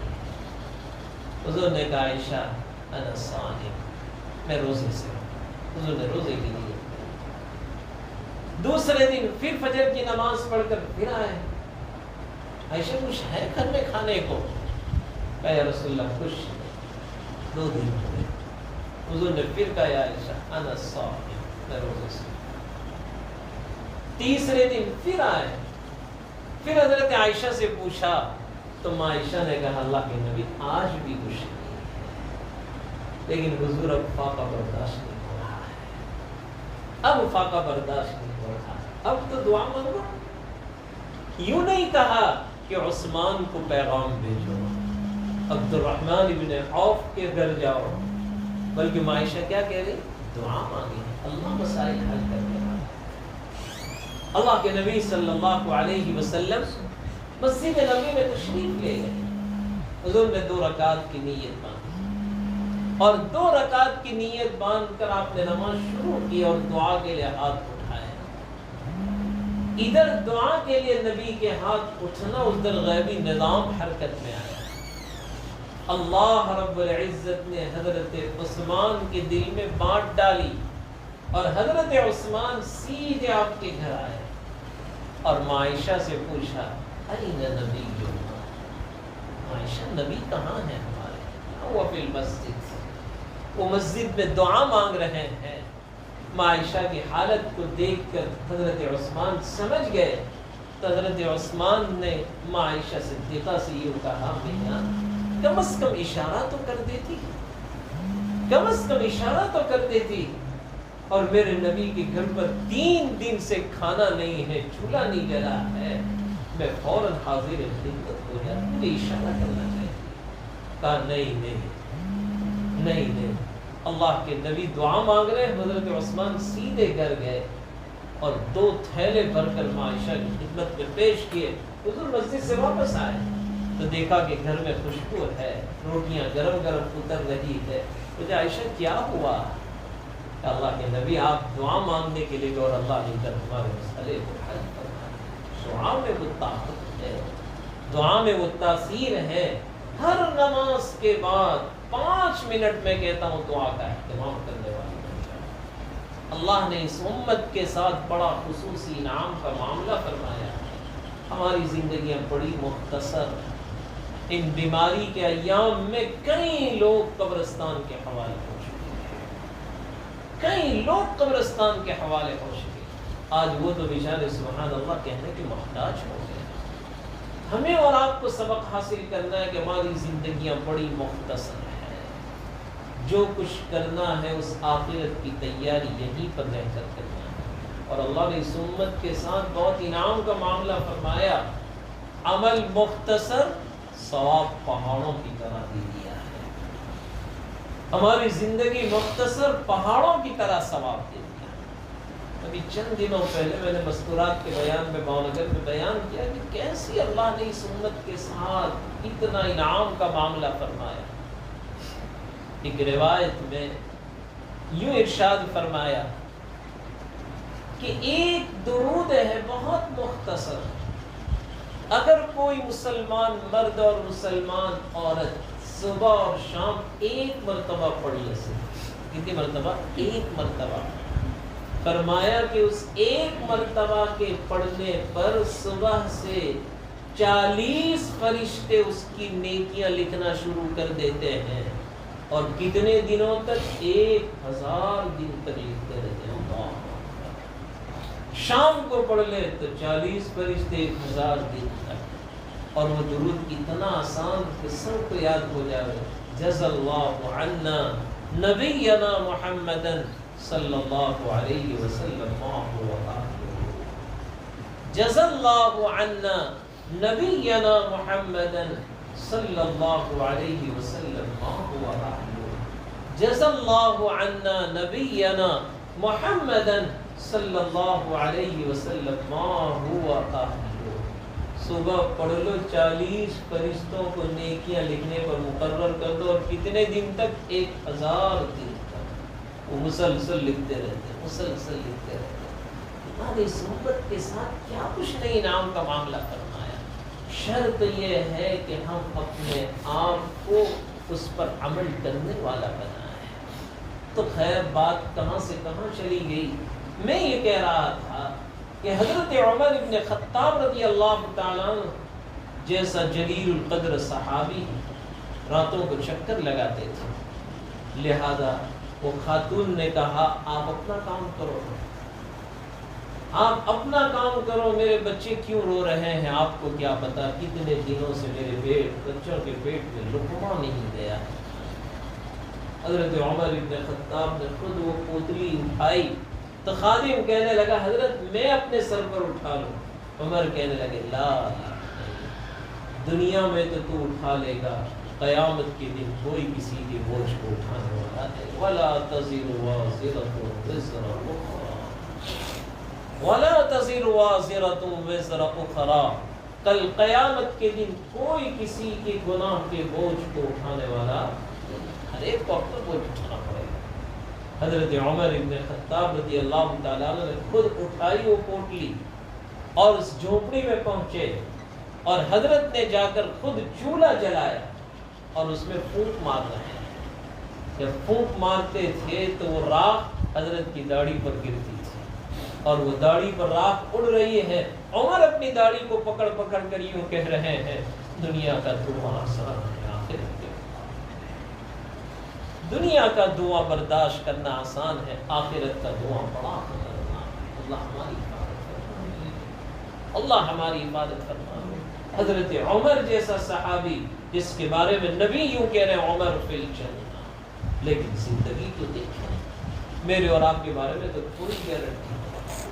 A: حضور نے کہا عائشہ انا صائم، میں روزے سے ہوں۔ حضور نے روزے کی نیت کی۔ دوسرے دن پھر فجر کی نماز پڑھ کر پھر آئے، عائشہ کچھ ہے گھر میں کھانے کو؟ کہا یا رسول اللہ کچھ نہیں۔ 2 دن ہوئے، حضور نے پھر کہا یا عائشہ انا صائم، میں روزے سے ہوں۔ تیسرے دن پھر آئے، پھر حضرت عائشہ سے پوچھا تو ماں عائشہ نے کہا اللہ کے نبی آج بھی کچھ نہیں ہے، لیکن حضور اب فاقہ برداشت نہیں ہو رہا ہے، اب فاقہ برداشت نہیں ہو رہا ہے، اب تو دعا مانگو۔ یوں نہیں کہا کہ عثمان کو پیغام بھیجو، عبد الرحمن بن عوف کے گھر جاؤ، بلکہ ماں عائشہ کیا کہہ رہی؟ دعا مانگی، اللہ مسائل حل کر دے۔ اللہ کے نبی صلی اللہ علیہ وسلم مسجد نبی میں تشریف لے گئے، حضور نے 2 رکعت کی نیت باندھی اور 2 رکعت کی نیت باندھ کر آپ نے نماز شروع کی اور دعا کے لیے ہاتھ اٹھائے۔ ادھر دعا کے لیے نبی کے ہاتھ اٹھنا، ادھر غیبی نظام حرکت میں آیا۔ اللہ رب العزت نے حضرت عثمان کے دل میں بانٹ ڈالی اور حضرت عثمان سیدھے آپ کے گھر آئے اور ماں عائشہ سے پوچھا این نبی، عائشہ نبی کہاں ہے ہمارے؟ وہ فی المسجد، وہ مسجد میں دعا مانگ رہے ہیں۔ ماں عائشہ کی حالت کو دیکھ کر حضرت عثمان سمجھ گئے تو حضرت عثمان نے ماں عائشہ صدیقہ سے یہ کہا میاں کم از کم اشارہ تو کر دیتی، کم از کم اشارہ تو کر دیتی، اور میرے نبی کے گھر پر 3 دن سے کھانا نہیں ہے، چولہا نہیں جلا ہے، میں فوراً حاضر خدمت ہو جاتا، مجھے اشارہ کرنا چاہیے۔ کہا نہیں، اللہ کے نبی دعا مانگ رہے ہیں۔ حضرت عثمان سیدھے گھر گئے اور 2 تھیلے بھر کر ماں عائشہ کی خدمت میں پیش کیے۔ حضور مسجد سے واپس آئے، تو دیکھا کہ گھر میں خوشبو ہے، روٹیاں گرم گرم اتر رہی ہے. مجھے عائشہ کیا ہوا؟ اللہ کے نبی آپ دعا مانگنے کے لیے، اور اللہ نے کر ہمارے مسئلے کو حل فرمایا. دعا میں وہ طاقت ہے، دعا میں وہ تاثیر ہے. ہر نماز کے بعد 5 منٹ میں کہتا ہوں دعا کا اہتمام کرنے والی. اللہ نے اس امت کے ساتھ بڑا خصوصی انعام کا معاملہ فرمایا. ہماری زندگیاں بڑی مختصر، ان بیماری کے ایام میں کئی لوگ قبرستان کے حوالے ہو چکے ہیں، کئی لوگ قبرستان کے حوالے ہو چکے ہیں. آج وہ تو بیچارے سبحان اللہ کہنے کے محتاج ہو گئے. ہمیں اور آپ کو سبق حاصل کرنا ہے کہ ہماری زندگیاں بڑی مختصر ہیں. جو کچھ کرنا ہے اس آخرت کی تیاری یہیں پر رہ کر کرنا ہے. اور اللہ نے اس امت کے ساتھ بہت انعام کا معاملہ فرمایا. عمل مختصر، ثواب پہاڑوں کی طرح دے دیا ہے. ہماری زندگی مختصر، پہاڑوں کی طرح ثواب دے دیا. ابھی چند دنوں پہلے میں نے مستورات کے بیان میں بھاونگر میں بیان کیا کہ کیسی اللہ نے اس امت کے ساتھ اتنا انعام کا معاملہ فرمایا. ایک روایت میں یوں ارشاد فرمایا کہ ایک درود ہے بہت مختصر، اگر کوئی مسلمان مرد اور مسلمان عورت صبح اور شام ایک مرتبہ پڑھ لے سے. کتنی مرتبہ؟ ایک مرتبہ. فرمایا کہ اس ایک مرتبہ کے پڑھنے پر صبح سے 40 فرشتے اس کی نیکیاں لکھنا شروع کر دیتے ہیں. اور کتنے دنوں تک؟ 1000 دن تک لکھتے رہتے ہیں. شام کو پڑھ لے تو 40 فرشتے 1000 دن تک. اور وہ درود اتنا آسان کہ سب کو یاد ہو جائے. جزا اللہ عنا نبینا محمدا صلی اللہ علیہ وسلم ما هو آخر. جزا اللہ عنا نبینا محمدا صلی اللہ علیہ وسلم ما هو آخر. جزا اللہ عنا نبینا محمدا صلی اللہ علیہ وسلم ما هو آخر. صبح پڑھ لو، 40 فرشتوں کو نیکیاں لکھنے پر مقرر کر دو. اور کتنے دن تک؟ 1000 دن تک وہ مسلسل لکھتے رہتے، مسلسل لکھتے رہتے. اللہ نے اس امت کے ساتھ کیا کچھ نہیں انعام کا معاملہ فرمایا. شرط یہ ہے کہ ہم اپنے آپ کو اس پر عمل کرنے والا بنائیں. تو خیر بات کہاں سے کہاں چلی گئی. میں یہ کہہ رہا تھا کہ حضرت عمر ابن خطاب رضی اللہ تعالیٰ عنہ جیسا جلیل القدر صحابی راتوں کو چکر لگاتے تھے. لہذا وہ خاتون نے کہا آپ اپنا کام کرو، آپ اپنا کام کرو، میرے بچے کیوں رو رہے ہیں؟ آپ کو کیا پتا کتنے دنوں سے میرے بچوں کے پیٹ میں لقمہ نہیں گیا. حضرت عمر ابن خطاب نے خود وہ پوتلی اٹھائی تو خادم کہنے لگا حضرت میں اپنے سر پر اٹھا لوں. عمر کہنے لگے لا، دنیا میں تو اٹھا لے گا، قیامت کے دن کوئی کسی کے بوجھ کو اٹھانے والا ہے. ولا تزر وازرة وزر اخرى، ولا تزر وازرة وزر اخرى. کل قیامت کے دن کوئی کسی کے گناہ کے بوجھ کو اٹھانے والا، ہر ایک کو اپنا بوجھ اٹھانا پڑے گا. حضرت عمر ابن خطاب رضی اللہ تعالیٰ عنہ نے خود اٹھائی وہ پوٹلی اور اس جھونپڑی میں پہنچے اور حضرت نے جا کر خود چولہا جلایا اور اس میں پھونک مار رہے ہیں. جب پھونک مارتے تھے تو وہ راکھ حضرت کی داڑھی پر گرتی تھی اور وہ داڑھی پر راکھ اڑ رہی ہے. عمر اپنی داڑھی کو پکڑ پکڑ کر یوں کہہ رہے ہیں دنیا کا دھواں آسان ہے، آخرت کے دنیا کا دعا برداشت کرنا آسان ہے، آخرت کا دعا بڑا خطرناک ہے. اللہ ہماری حفاظت فرمائے، اللہ ہماری حفاظت فرمائے. حضرت عمر جیسا صحابی جس کے بارے میں نبی یوں کہہ رہے ہیں عمر فی الجنہ، لیکن زندگی تو دیکھیں. میرے اور آپ کے بارے میں تو پوری گارنٹی ہے،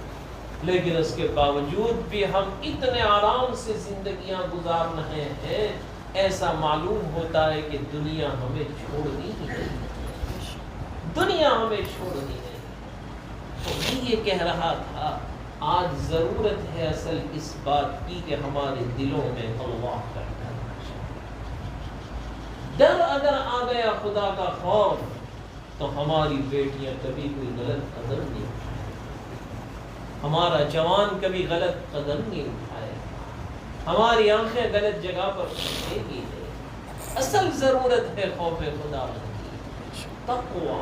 A: لیکن اس کے باوجود بھی ہم اتنے آرام سے زندگیاں گزار رہے ہیں. ایسا معلوم ہوتا ہے کہ دنیا ہمیں چھوڑنی ہی نہیں، دنیا ہمیں چھوڑنی ہے. تو میں یہ کہہ رہا تھا آج ضرورت ہے اصل اس بات کی کہ ہمارے دلوں میں اللہ کا ڈر آ جائے. ڈر اگر آ گیا خدا کا خوف تو ہماری بیٹیاں کبھی کوئی غلط قدم نہیں اٹھائے، ہمارا جوان کبھی غلط قدم نہیں اٹھائے، ہماری آنکھیں غلط جگہ پر اٹھے گی نہیں۔ اصل ضرورت ہے خوف خدا کی، تقویٰ۔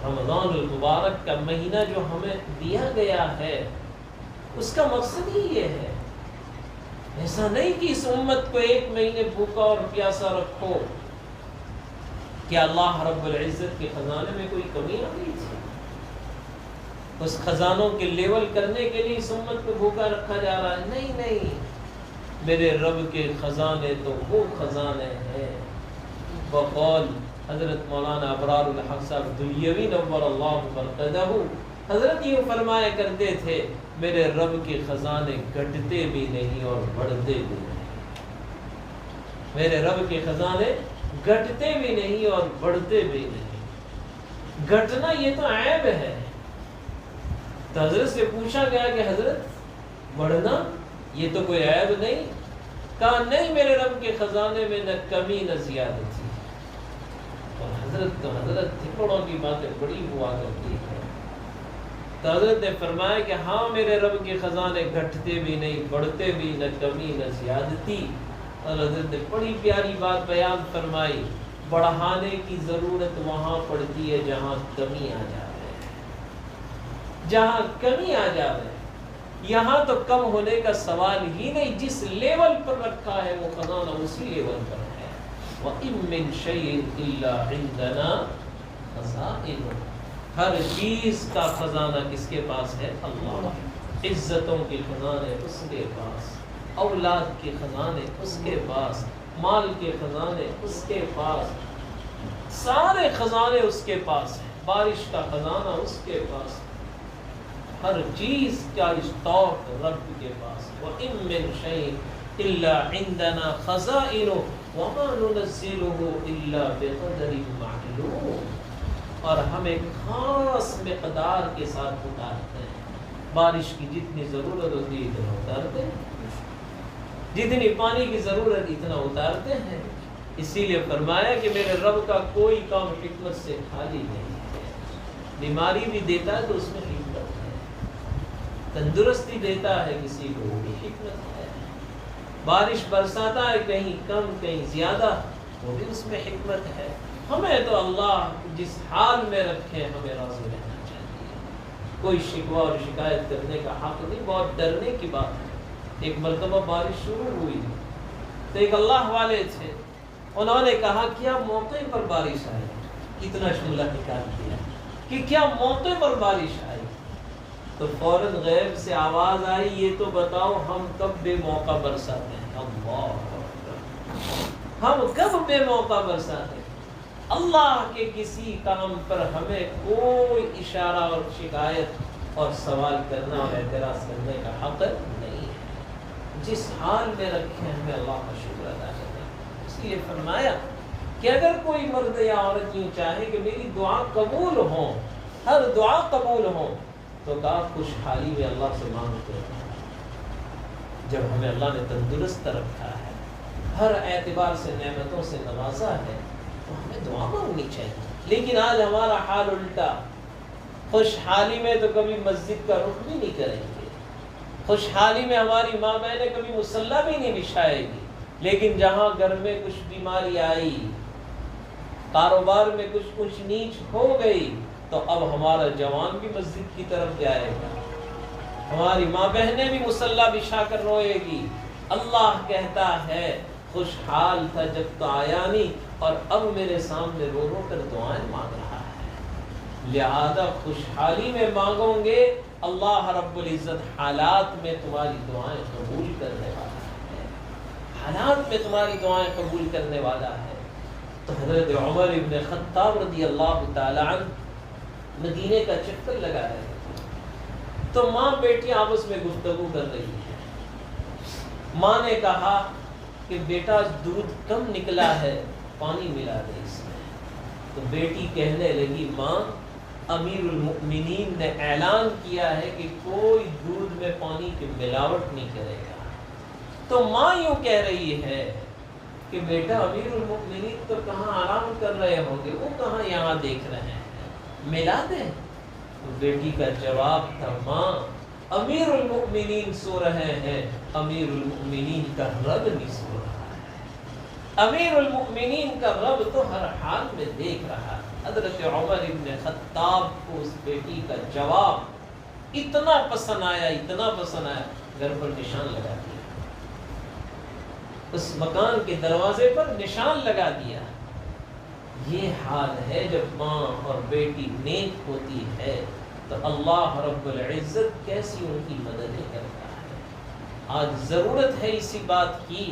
A: رمضان المبارک کا مہینہ جو ہمیں دیا گیا ہے اس کا مقصد ہی یہ ہے، ایسا نہیں کہ اس امت کو ایک مہینے بھوکا اور پیاسا رکھو۔ کیا اللہ رب العزت کے خزانے میں کوئی کمی آ گئی تھی؟ اس خزانوں کے لیول کرنے کے لیے اس امت کو بھوکا رکھا جا رہا ہے؟ نہیں نہیں، میرے رب کے خزانے تو وہ خزانے ہیں۔ بقول حضرت مولانا ابرار الحق صاحب دنیوی نور اللہ مرقدہ، حضرت یوں فرمایا کرتے تھے، میرے رب کے خزانے گھٹتے بھی نہیں اور بڑھتے بھی نہیں۔ میرے رب کے خزانے گھٹتے بھی نہیں اور بڑھتے بھی نہیں۔ گھٹنا یہ تو عیب ہے۔ تو حضرت سے پوچھا گیا کہ حضرت بڑھنا یہ تو کوئی عیب نہیں؟ کہا نہیں، میرے رب کے خزانے میں نہ کمی نہ زیادتی۔ اور حضرت تو حضرت تھی، بڑوں کی باتیں بڑی ہوا کرتی ہے۔ تو حضرت نے فرمایا کہ ہاں، میرے رب کے خزانے گھٹتے بھی نہیں، بڑھتے بھی، نہ کمی نہ زیادتی۔ اور حضرت نے بڑی پیاری بات بیان فرمائی، بڑھانے کی ضرورت وہاں پڑتی ہے جہاں کمی آ جائے، جہاں کمی آ جائے۔ یہاں تو کم ہونے کا سوال ہی نہیں، جس لیول پر رکھا ہے وہ خزانہ اسی لیول پر ہے۔ وَإِن مِّن شَيْءٍ إِلَّا عِندَنَا خَزَائِنُهُ، ہر چیز کا خزانہ کس کے پاس ہے؟ اللہ۔ عزتوں کے خزانے اس کے پاس، اولاد کے خزانے اس کے پاس، مال کے خزانے اس کے پاس، سارے خزانے اس کے پاس ہیں۔ بارش کا خزانہ اس کے پاس، ہر چیز کا اسٹاک رب کے پاس۔ وَإِن مِّن شَيْءٍ إِلَّا عِندَنَا خَزَائِنُهُ وَمَا نُنَزِّلُهُ إِلَّا بِقَدَرٍ مَّعْلُومٍ، اور ہم ایک خاص مقدار کے ساتھ اتارتے ہیں۔ بارش کی جتنی ضرورت ہوتی ہے اتنا اتارتے ہیں، جتنی پانی کی ضرورت اتنا اتارتے ہیں۔ اسی لیے فرمایا کہ میرے رب کا کوئی کام حکمت سے خالی نہیں ہے۔ بیماری بھی دیتا ہے تو اس میں حکمت ہے، تندرستی دیتا ہے کسی کو، وہ بھی حکمت ہے۔ بارش برساتا ہے کہیں کم کہیں زیادہ، وہ بھی اس میں حکمت ہے۔ ہمیں تو اللہ جس حال میں رکھے ہمیں راضی رہنا چاہیے، کوئی شکوہ اور شکایت کرنے کا حق نہیں۔ بہت ڈرنے کی بات ہے۔ ایک مرتبہ بارش شروع ہوئی تو ایک اللہ والے تھے، انہوں نے کہا کیا موقع پر بارش آئی؟ اتنا شملہ نکال دیا کہ کیا موقع پر بارش آئی؟ تو فوراً غیب سے آواز آئی، یہ تو بتاؤ ہم کب بے موقع برساتے ہیں؟ اللہ اکبر، ہم کب بے موقع برساتے ہیں؟ اللہ کے کسی کام پر ہمیں کوئی اشارہ اور شکایت اور سوال کرنا اور اعتراض کرنے کا حق نہیں ہے۔ جس حال میں رکھے ہمیں اللہ کا شکر ادا کرنا۔ اس لیے فرمایا کہ اگر کوئی مرد یا عورت یوں چاہے کہ میری دعا قبول ہو، ہر دعا قبول ہو، تو کہا خوشحالی میں اللہ سے مانگتے ہیں۔ جب ہمیں اللہ نے تندرست رکھا ہے، ہر اعتبار سے نعمتوں سے نوازا ہے، تو ہمیں دعا مانگنی چاہیے۔ لیکن آج ہمارا حال الٹا، خوشحالی میں تو کبھی مسجد کا رخ بھی نہیں کریں گے، خوشحالی میں ہماری ماں بہنیں کبھی مصلی بھی نہیں بچھائے گی، لیکن جہاں گھر میں کچھ بیماری آئی، کاروبار میں کچھ اونچ نیچ ہو گئی، تو اب ہمارا جوان بھی مسجد کی طرف جائے گا، ہماری ماں بہنیں بھی مصلی بچھا کر روئے گی۔ اللہ کہتا ہے خوشحال تھا جب تو آیا نہیں، اور اب میرے سامنے رو رو کر دعائیں مانگ رہا ہے۔ لہذا خوشحالی میں مانگو گے، اللہ رب العزت حالات میں تمہاری دعائیں قبول کرنے والا ہے، حالات میں تمہاری دعائیں قبول کرنے والا ہے۔ تو حضرت عمر ابن خطاب رضی اللہ تعالی عنہ مدینے کا چکر لگا رہے تھے، تو ماں بیٹی آپس میں گفتگو کر رہی ہے۔ ماں نے کہا کہ بیٹا دودھ کم نکلا ہے، پانی ملا دے اس میں۔ تو بیٹی کہنے لگی ماں، امیر المؤمنین نے اعلان کیا ہے کہ کوئی دودھ میں پانی کی ملاوٹ نہیں کرے گا۔ تو ماں یوں کہہ رہی ہے کہ بیٹا امیر المؤمنین تو کہاں آرام کر رہے ہوں گے، وہ کہاں یہاں دیکھ رہے ہیں، ملا دیں۔ تو بیٹی کا جواب تھا ماں امیر المؤمنین سو رہے ہیں، امیر المؤمنین کا رب نہیں سو رہا ہے، امیر المؤمنین کا رب تو ہر حال میں دیکھ رہا ہے۔ حضرت عمر ابن خطاب کو اس بیٹی کا جواب اتنا پسند آیا، اتنا پسند آیا، گھر پر نشان لگا دیا، اس مکان کے دروازے پر نشان لگا دیا۔ یہ حال ہے جب ماں اور بیٹی نیک ہوتی ہے تو اللہ رب العزت کیسی ان کی مددیں کرتا ہے۔ آج ضرورت ہے اسی بات کی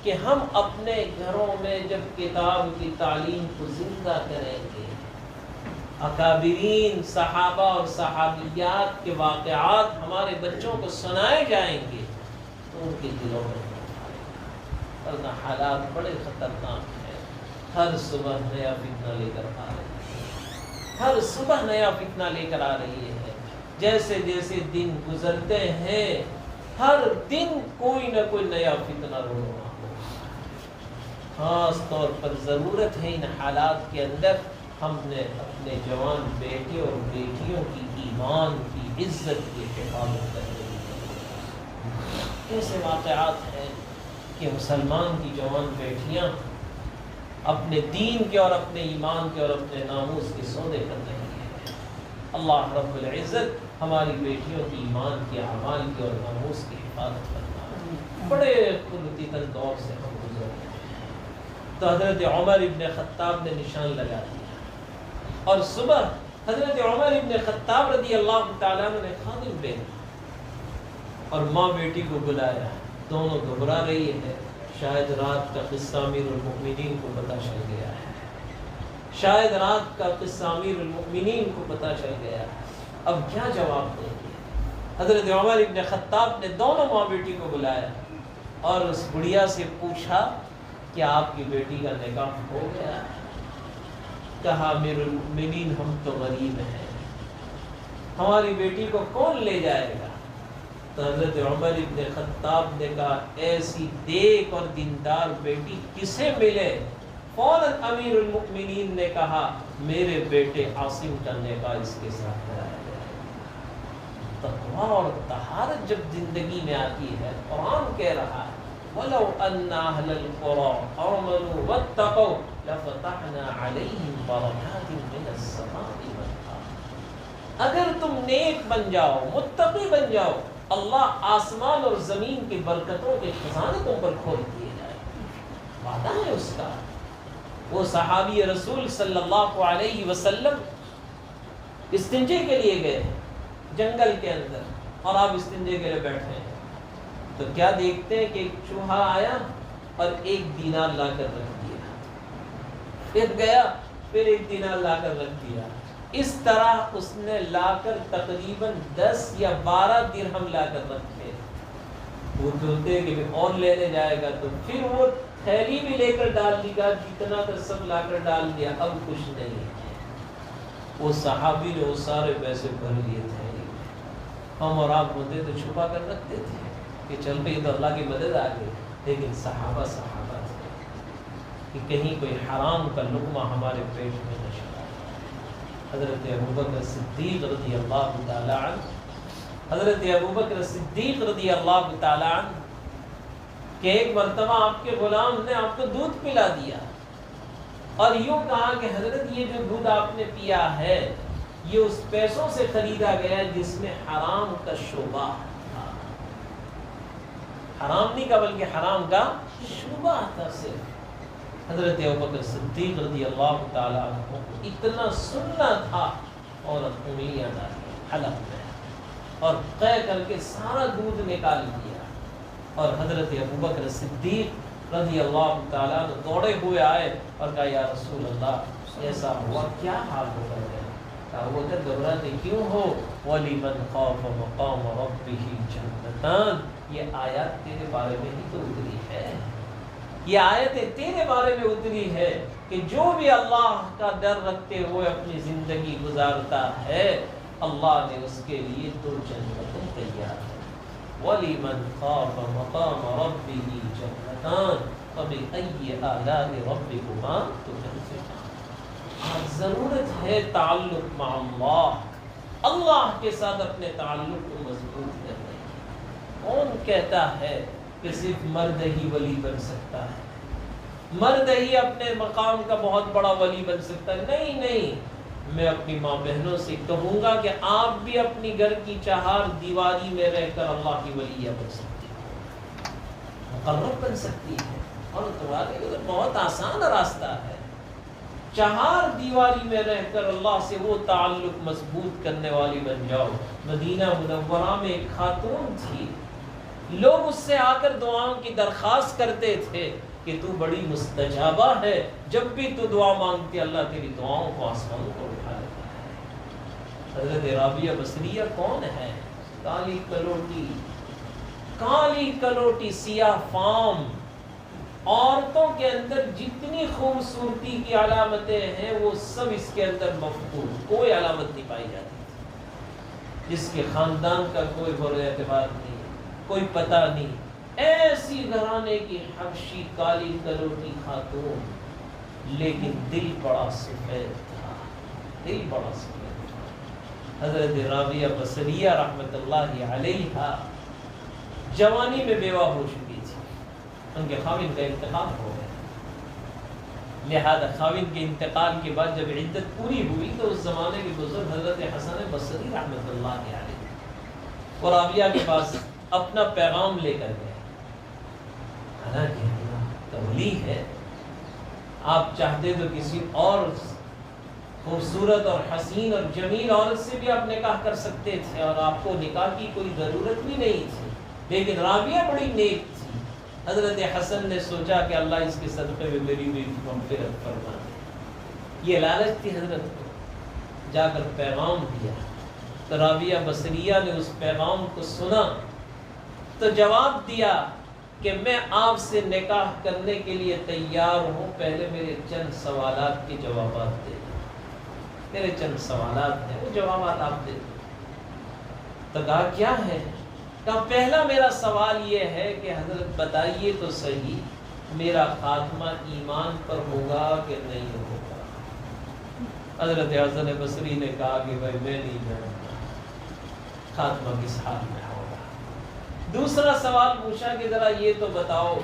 A: کہ ہم اپنے گھروں میں جب کتاب کی تعلیم کو زندہ کریں گے، اکابرین صحابہ اور صحابیات کے واقعات ہمارے بچوں کو سنائے جائیں گے تو ان کے دلوں میں ورنہ حالات بڑے خطرناک ہیں۔ ہر صبح نیا فتنہ لے کر آ رہی ہے، ہر صبح نیا فتنہ لے کر آ رہی ہے۔ جیسے جیسے دن گزرتے ہیں ہر دن کوئی نہ کوئی نیا فتنہ رونما ہو۔ خاص طور پر ضرورت ہے ان حالات کے اندر ہم نے اپنے جوان بیٹے اور بیٹیوں کی ایمان کی عزت کی حفاظت کرنے کی۔ ایسے واقعات ہیں کہ مسلمان کی جوان بیٹیاں اپنے دین کے اور اپنے ایمان کے اور اپنے ناموس کے سودے کر رہی ہیں۔ اللہ رب العزت ہماری بیٹیوں کی ایمان کی، اعمال کی اور ناموس کی حفاظت کرنا ہے۔ بڑے پرفتن دور سے ہم گزر رہے ہیں۔ تو حضرت عمر ابن خطاب نے نشان لگا دیا اور صبح حضرت عمر ابن خطاب رضی اللہ تعالیٰ عنہ نے خادم بھیجا اور ماں بیٹی کو بلایا۔ دونوں گھبرا رہی ہے، شاید رات کا قصہ امیر المؤمنین کو پتہ چل گیا ہے، شاید رات کا قصہ امیر المؤمنین کو پتہ چل گیا ہے، اب کیا جواب دیں گے؟ حضرت عمر ابن خطاب نے دونوں ماں بیٹی کو بلایا اور اس بڑھیا سے پوچھا کہ آپ کی بیٹی کا نکاح ہو گیا ہے؟ کہا امیر المؤمنین ہم تو غریب ہیں، ہماری بیٹی کو کون لے جائے گا؟ تو حضرت عمر ابن خطاب نے کہا ایسی نیک اور دیندار بیٹی کسے ملے؟ فوراً امیر المؤمنین نے کہا میرے بیٹے عاصم کا نکاح اس کے ساتھ کرایا جائے۔ تقویٰ اور طہارت جب زندگی میں آتی ہے، قرآن کہہ رہا ہے وَلَوْ أَنَّ أَهْلَ الْقُرَىٰ آمَنُوا وَاتَّقَوْا لَفَتَحْنَا عَلَيْهِمْ بَرَكَاتٍ مِّنَ السَّمَاءِ وَالْأَرْضِ۔ اگر تم نیک بن جاؤ، متقی بن جاؤ، اللہ آسمان اور زمین کی برکتوں کے خزانے تم پر کھول دیے جائے، وعدہ ہے اس کا۔ وہ صحابی رسول صلی اللہ علیہ وسلم استنجے کے لیے گئے جنگل کے اندر اور آپ استنجے کے لیے بیٹھے ہیں تو کیا دیکھتے ہیں کہ ایک چوہا آیا اور 1 دینار لا کر رکھ دیا، پھر گیا پھر 1 دینار لا کر رکھ دیا، اس طرح اس نے لا کر تقریباً 10 یا 12 درہم لا کر رکھے۔ وہ سوچتے کہ اور لینے جائے گا تو پھر وہ تھیلی بھی لے کر ڈال دی گا، جتنا تر سب لا کر ڈال دیا، اب کچھ نہیں ہے۔ وہ صحابی نے وہ سارے پیسے بھر لیے تھیلی میں۔ ہم اور آپ ہوتے تو چھپا کر رکھتے تھے کہ چل پہ تو اللہ کی مدد آ گئی، لیکن صحابہ تھے کہ کہیں کوئی حرام کا لقمہ ہمارے پیٹ میں نہ چلا۔ حضرت ابوبکر صدیق رضی اللہ تعالی عنہ، حضرت ابوبکر صدیق رضی اللہ تعالی عنہ کہ ایک مرتبہ آپ کے غلام نے آپ کو دودھ پلا دیا اور یوں کہا کہ حضرت یہ جو دودھ آپ نے پیا ہے یہ اس پیسوں سے خریدا گیا جس میں حرام کا شعبہ تھا، حرام نہیں کا بلکہ حرام کا شعبہ تھا صرف۔ حضرت ابوبکر صدیق رضی اللہ تعالیٰ عنہ کو اتنا سننا تھا، عورت انگلیاں ڈالی حلق میں اور قے کر کے سارا دودھ نکال دیا، اور حضرت ابوبکر صدیق رضی اللہ تعالیٰ عنہ دوڑے ہوئے آئے اور کہا یا رسول اللہ ایسا ہوا، کیا حال ہو گیا؟ کہا وہ کہ گھبراتے کیوں ہو؟ وَلِمَنْ خَافَ مَقَامَ رَبِّهِ جَنَّتَانِ، یہ آیات تیرے بارے میں ہی تو اتری ہے، یہ آیتیں تیرے بارے میں اتری ہے کہ جو بھی اللہ کا ڈر رکھتے ہوئے اپنی زندگی گزارتا ہے اللہ نے اس کے لیے 2 جنتیں تیار ہیں۔ وَلِمَنْ خَافَ مَقَامَ رَبِّهِ جَنَّتَانِ، فَبِأَيِّ آلَاءِ رَبِّكُمَا تُكَذِّبَانِ۔ ضرورت ہے تعلق مع اللہ کے ساتھ اپنے تعلق کو مضبوط کرنے کی۔ کون کہتا ہے کہ صرف مرد ہی ولی بن سکتا ہے، مرد ہی اپنے مقام کا بہت بڑا ولی بن سکتا ہے؟ نہیں نہیں، میں اپنی ماں بہنوں سے کہوں گا کہ آپ بھی اپنی گھر کی چہار دیواری میں رہ کر اللہ کی ولیہ بن سکتی ہے، مقرب بن سکتی ہے، اور تمہارے لیے بہت آسان راستہ ہے۔ چہار دیواری میں رہ کر اللہ سے وہ تعلق مضبوط کرنے والی بن جاؤ۔ مدینہ منورہ میں ایک خاتون تھی، لوگ اس سے آ کر دعاؤں کی درخواست کرتے تھے کہ تو بڑی مستجابہ ہے، جب بھی تو دعا مانگتی اللہ تیری دعاؤں کو آسمانوں کو اٹھا لیتا ہے۔ حضرت رابعہ بصریہ کون ہے؟ کالی کلوٹی سیاہ فام، عورتوں کے اندر جتنی خوبصورتی کی علامتیں ہیں وہ سب اس کے اندر مفقود، کوئی علامت نہیں پائی جاتی، جس کے خاندان کا کوئی بر اعتبار نہیں، کوئی پتہ نہیں، ایسی گھرانے کی حبشی کالی کلوٹی خاتون، لیکن دل بڑا سفید تھا، دل بڑا سفید تھا۔ حضرت رابعہ بصریہ رحمت اللہ علیہا جوانی میں بیوہ ہو چکی تھی، ان کے خاوند کا انتقال ہو گیا، لہذا خاوند کے انتقال کے بعد جب عدت پوری ہوئی تو اس زمانے کے بزرگ حضرت حسن بصری رحمت اللہ علیہ اور رابعہ کے پاس اپنا پیغام لے کر گئے۔ حالانکہ تولی ہے، آپ چاہتے تو کسی اور خوبصورت اور حسین اور جمیل عورت سے بھی آپ نکاح کر سکتے تھے، اور آپ کو نکاح کی کوئی ضرورت بھی نہیں تھی، لیکن رابعہ بڑی نیک تھی۔ حضرت حسن نے سوچا کہ اللہ اس کے صدقے میں میری بھی مغفرت فرما دے، یہ لالچ تھی حضرت کو۔ جا کر پیغام دیا تو رابعہ بصریہ نے اس پیغام کو سنا تو جواب دیا کہ میں آپ سے نکاح کرنے کے لیے تیار ہوں، پہلے میرے چند سوالات کے جوابات دے دیں، میرے چند سوالات ہیں وہ جوابات آپ دے دیں۔ تو کہا کیا ہے؟ کہا پہلا میرا سوال یہ ہے کہ حضرت بتائیے تو صحیح میرا خاتمہ ایمان پر ہوگا کہ نہیں ہوگا؟ حضرت حسن بصری نے کہا کہ بھائی میں نہیں جانتا خاتمہ کس حال میں ہوگا۔ دوسرا سوال پوچھا کہ ذرا یہ تو بتاؤ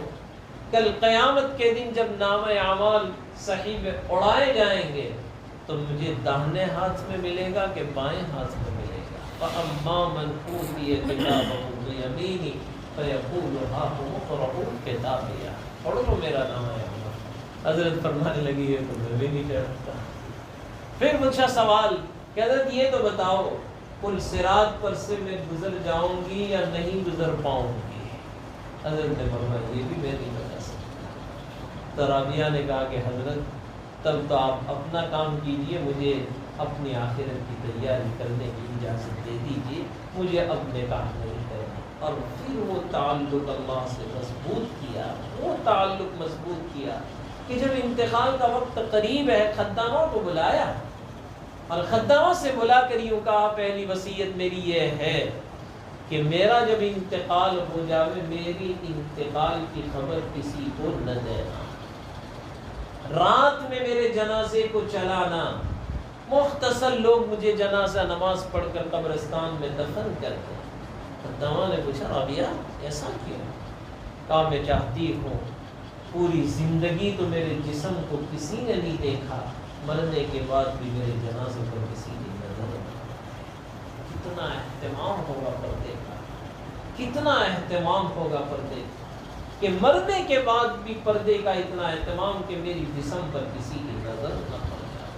A: کل قیامت کے دن جب نامہ اعمال صحیح میں اڑائے جائیں گے تو مجھے داہنے ہاتھ میں ملے گا کہ بائیں ہاتھ میں ملے گا؟ فَأَمَّا مَنْ أُوتِيَ كِتَابَهُ بِيَمِينِهِ فَيَقُولُ هَاؤُمُ اقْرَءُوا كِتَابِيَهْ، پڑھ لو میرا نامہ اعمال۔ حضرت فرمانے لگی ہے تو میں بھی نہیں جانتا۔ پھر پوچھا سوال کہ حضرت یہ تو بتاؤ پل صراط پر سے میں گزر جاؤں گی یا نہیں گزر پاؤں گی؟ حضرت نے فرمایا یہ بھی میں نہیں بتا سکتا۔ تو رابعہ نے کہا کہ حضرت تب تو آپ اپنا کام کیجئے، مجھے اپنی آخرت کی تیاری کرنے کی اجازت دے دیجئے، مجھے اب نکاح نہیں کرنا۔ اور پھر وہ تعلق اللہ سے مضبوط کیا، وہ تعلق مضبوط کیا کہ جب انتقال کا وقت قریب ہے خدامہ کو بلایا، اور خدامہ سے بلا کر یوں کہا پہلی وصیت میری یہ ہے کہ میرا جب انتقال ہو جاوے میری انتقال کی خبر کسی کو نہ دینا، رات میں میرے جنازے کو چلانا، مختصر لوگ مجھے جنازہ نماز پڑھ کر قبرستان میں دفن کر دیں۔ خدامہ نے پوچھا رابعہ ایسا کیوں؟ کہا میں چاہتی ہوں پوری زندگی تو میرے جسم کو کسی نے نہیں دیکھا، مرنے کے بعد بھی میرے جنازے پر کسی کی نظر نہ آئے۔ کتنا اہتمام ہوگا پردے کا، کتنا اہتمام ہوگا پردے کا، کہ مرنے کے بعد بھی پردے کا اتنا اہتمام کہ میری جسم پر کسی کی نظر نہ پڑ جائے۔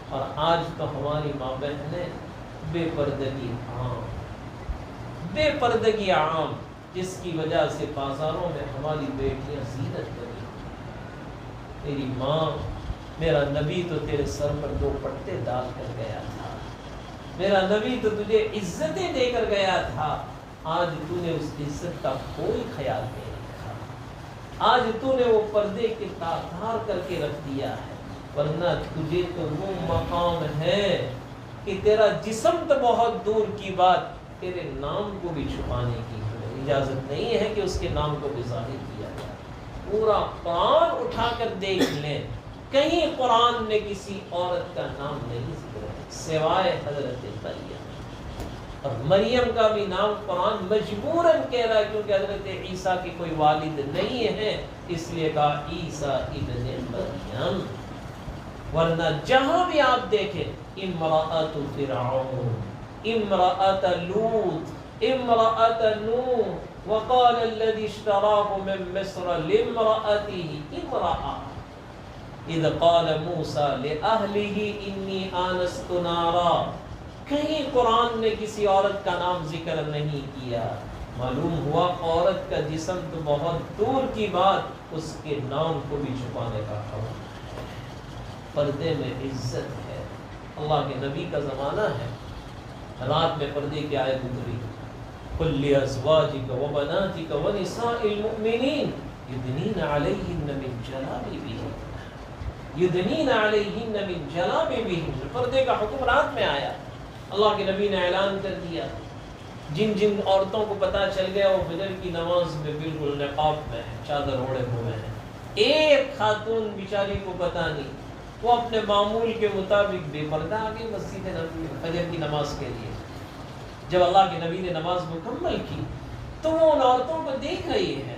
A: اور آج تو ہماری ماں بہنیں بے پردگی عام، بے پردگی عام، جس کی وجہ سے بازاروں میں ہماری بیٹیاں زینت بنی۔ تیری ماں، میرا نبی تو تیرے سر پر 2 پٹے ڈال کر گیا تھا، میرا نبی تو تجھے عزتیں دے کر گیا تھا، آج تو نے اس عزت کا کوئی خیال نہیں رکھا، آج تو نے وہ پردے کے تار کر کے رکھ دیا ہے، ورنہ تجھے تو وہ مقام ہے کہ تیرا جسم تو بہت دور کی بات، تیرے نام کو بھی چھپانے کی اجازت نہیں ہے کہ اس کے نام کو بھی ظاہر کیا جائے۔ پورا قرآن اٹھا کر دیکھ لیں، کہیں قرآن نے کسی عورت کا نام نہیں ذکر ہے سوائے حضرت مریم، اور مریم کا بھی نام قرآن مجبوراً کہہ رہا ہے کیونکہ حضرت عیسیٰ کی کوئی والد نہیں ہے، اس لیے کہا عیسیٰ ابن مریم۔ ورنہ جہاں بھی آپ دیکھیں امرأۃ فرعون، امرأۃ لوط، امرأۃ نوح، وقال الذي اشتراه من مصر لامرأته امرأة اذ قال موسى لأهله انی آنست نارا، کہیں قرآن نے کسی عورت کا نام ذکر نہیں کیا، معلوم ہوا عورت کا جسم تو بہت دور کی بات، اس کے نام کو بھی چھپانے کا حکم ہے۔ پردے میں عزت ہے، اللہ کے نبی کا زمانہ ہے، رات میں پردے کی آیت اتری، قل لأزواجک وبناتک ونساء المؤمنین یدنین علیہن من جلابیبہن، یدنین علیہن من جلابیبہن، پردے کا حکم رات میں آیا، اللہ کے نبی نے اعلان کر دیا۔ جن جن عورتوں کو پتہ چل گیا وہ فجر کی نماز میں بالکل نقاب میں ہے، چادر اوڑے ہوئے ہیں، ایک خاتون بیچاری کو پتہ نہیں، وہ اپنے معمول کے مطابق بے پردہ آ گئی مسجد نبوی فجر کی نماز کے لیے۔ جب اللہ کے نبی نے نماز مکمل کی تو وہ ان عورتوں کو دیکھ رہی ہے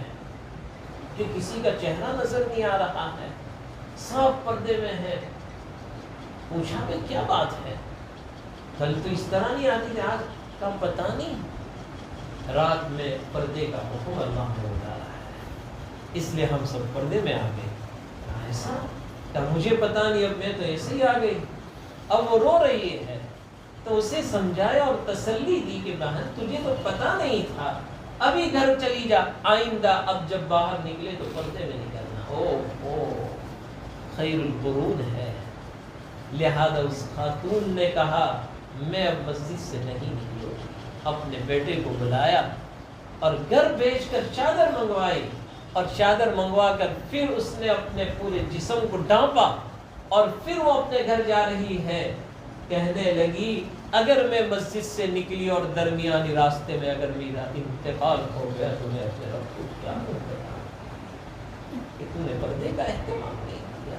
A: کہ کسی کا چہرہ نظر نہیں آ رہا ہے، صاف پردے میں ہے۔ پوچھا کہ کیا بات ہے، کل تو اس طرح نہیں آتی تھی، آج کا پتہ نہیں۔ رات میں پردے کا حکم اللہ نے اتارا ہے، اس لیے ہم سب پردے میں آ گئے۔ ایسا کہ مجھے پتہ نہیں، اب میں تو ایسے ہی آ گئی۔ اب وہ رو رہی ہے تو اسے سمجھایا اور تسلی دی کہ بہن تجھے تو پتہ نہیں تھا، ابھی گھر چلی جا، آئندہ اب جب باہر نکلے تو پردے میں نکلنا۔ خیر القرون ہے۔ لہذا اس خاتون نے کہا میں اب مسجد سے نہیں نکلوں، اپنے بیٹے کو بلایا اور گھر بھیج کر چادر منگوائی، اور چادر منگوا کر پھر اس نے اپنے پورے جسم کو ڈھانپا، اور پھر وہ اپنے گھر جا رہی ہے، کہنے لگی اگر میں مسجد سے نکلی اور درمیانی راستے میں اگر میرا انتقال ہو گیا تو میں اپنے رب کو کیا کروں کہ تو نے پردے کا اہتمام نہیں کیا۔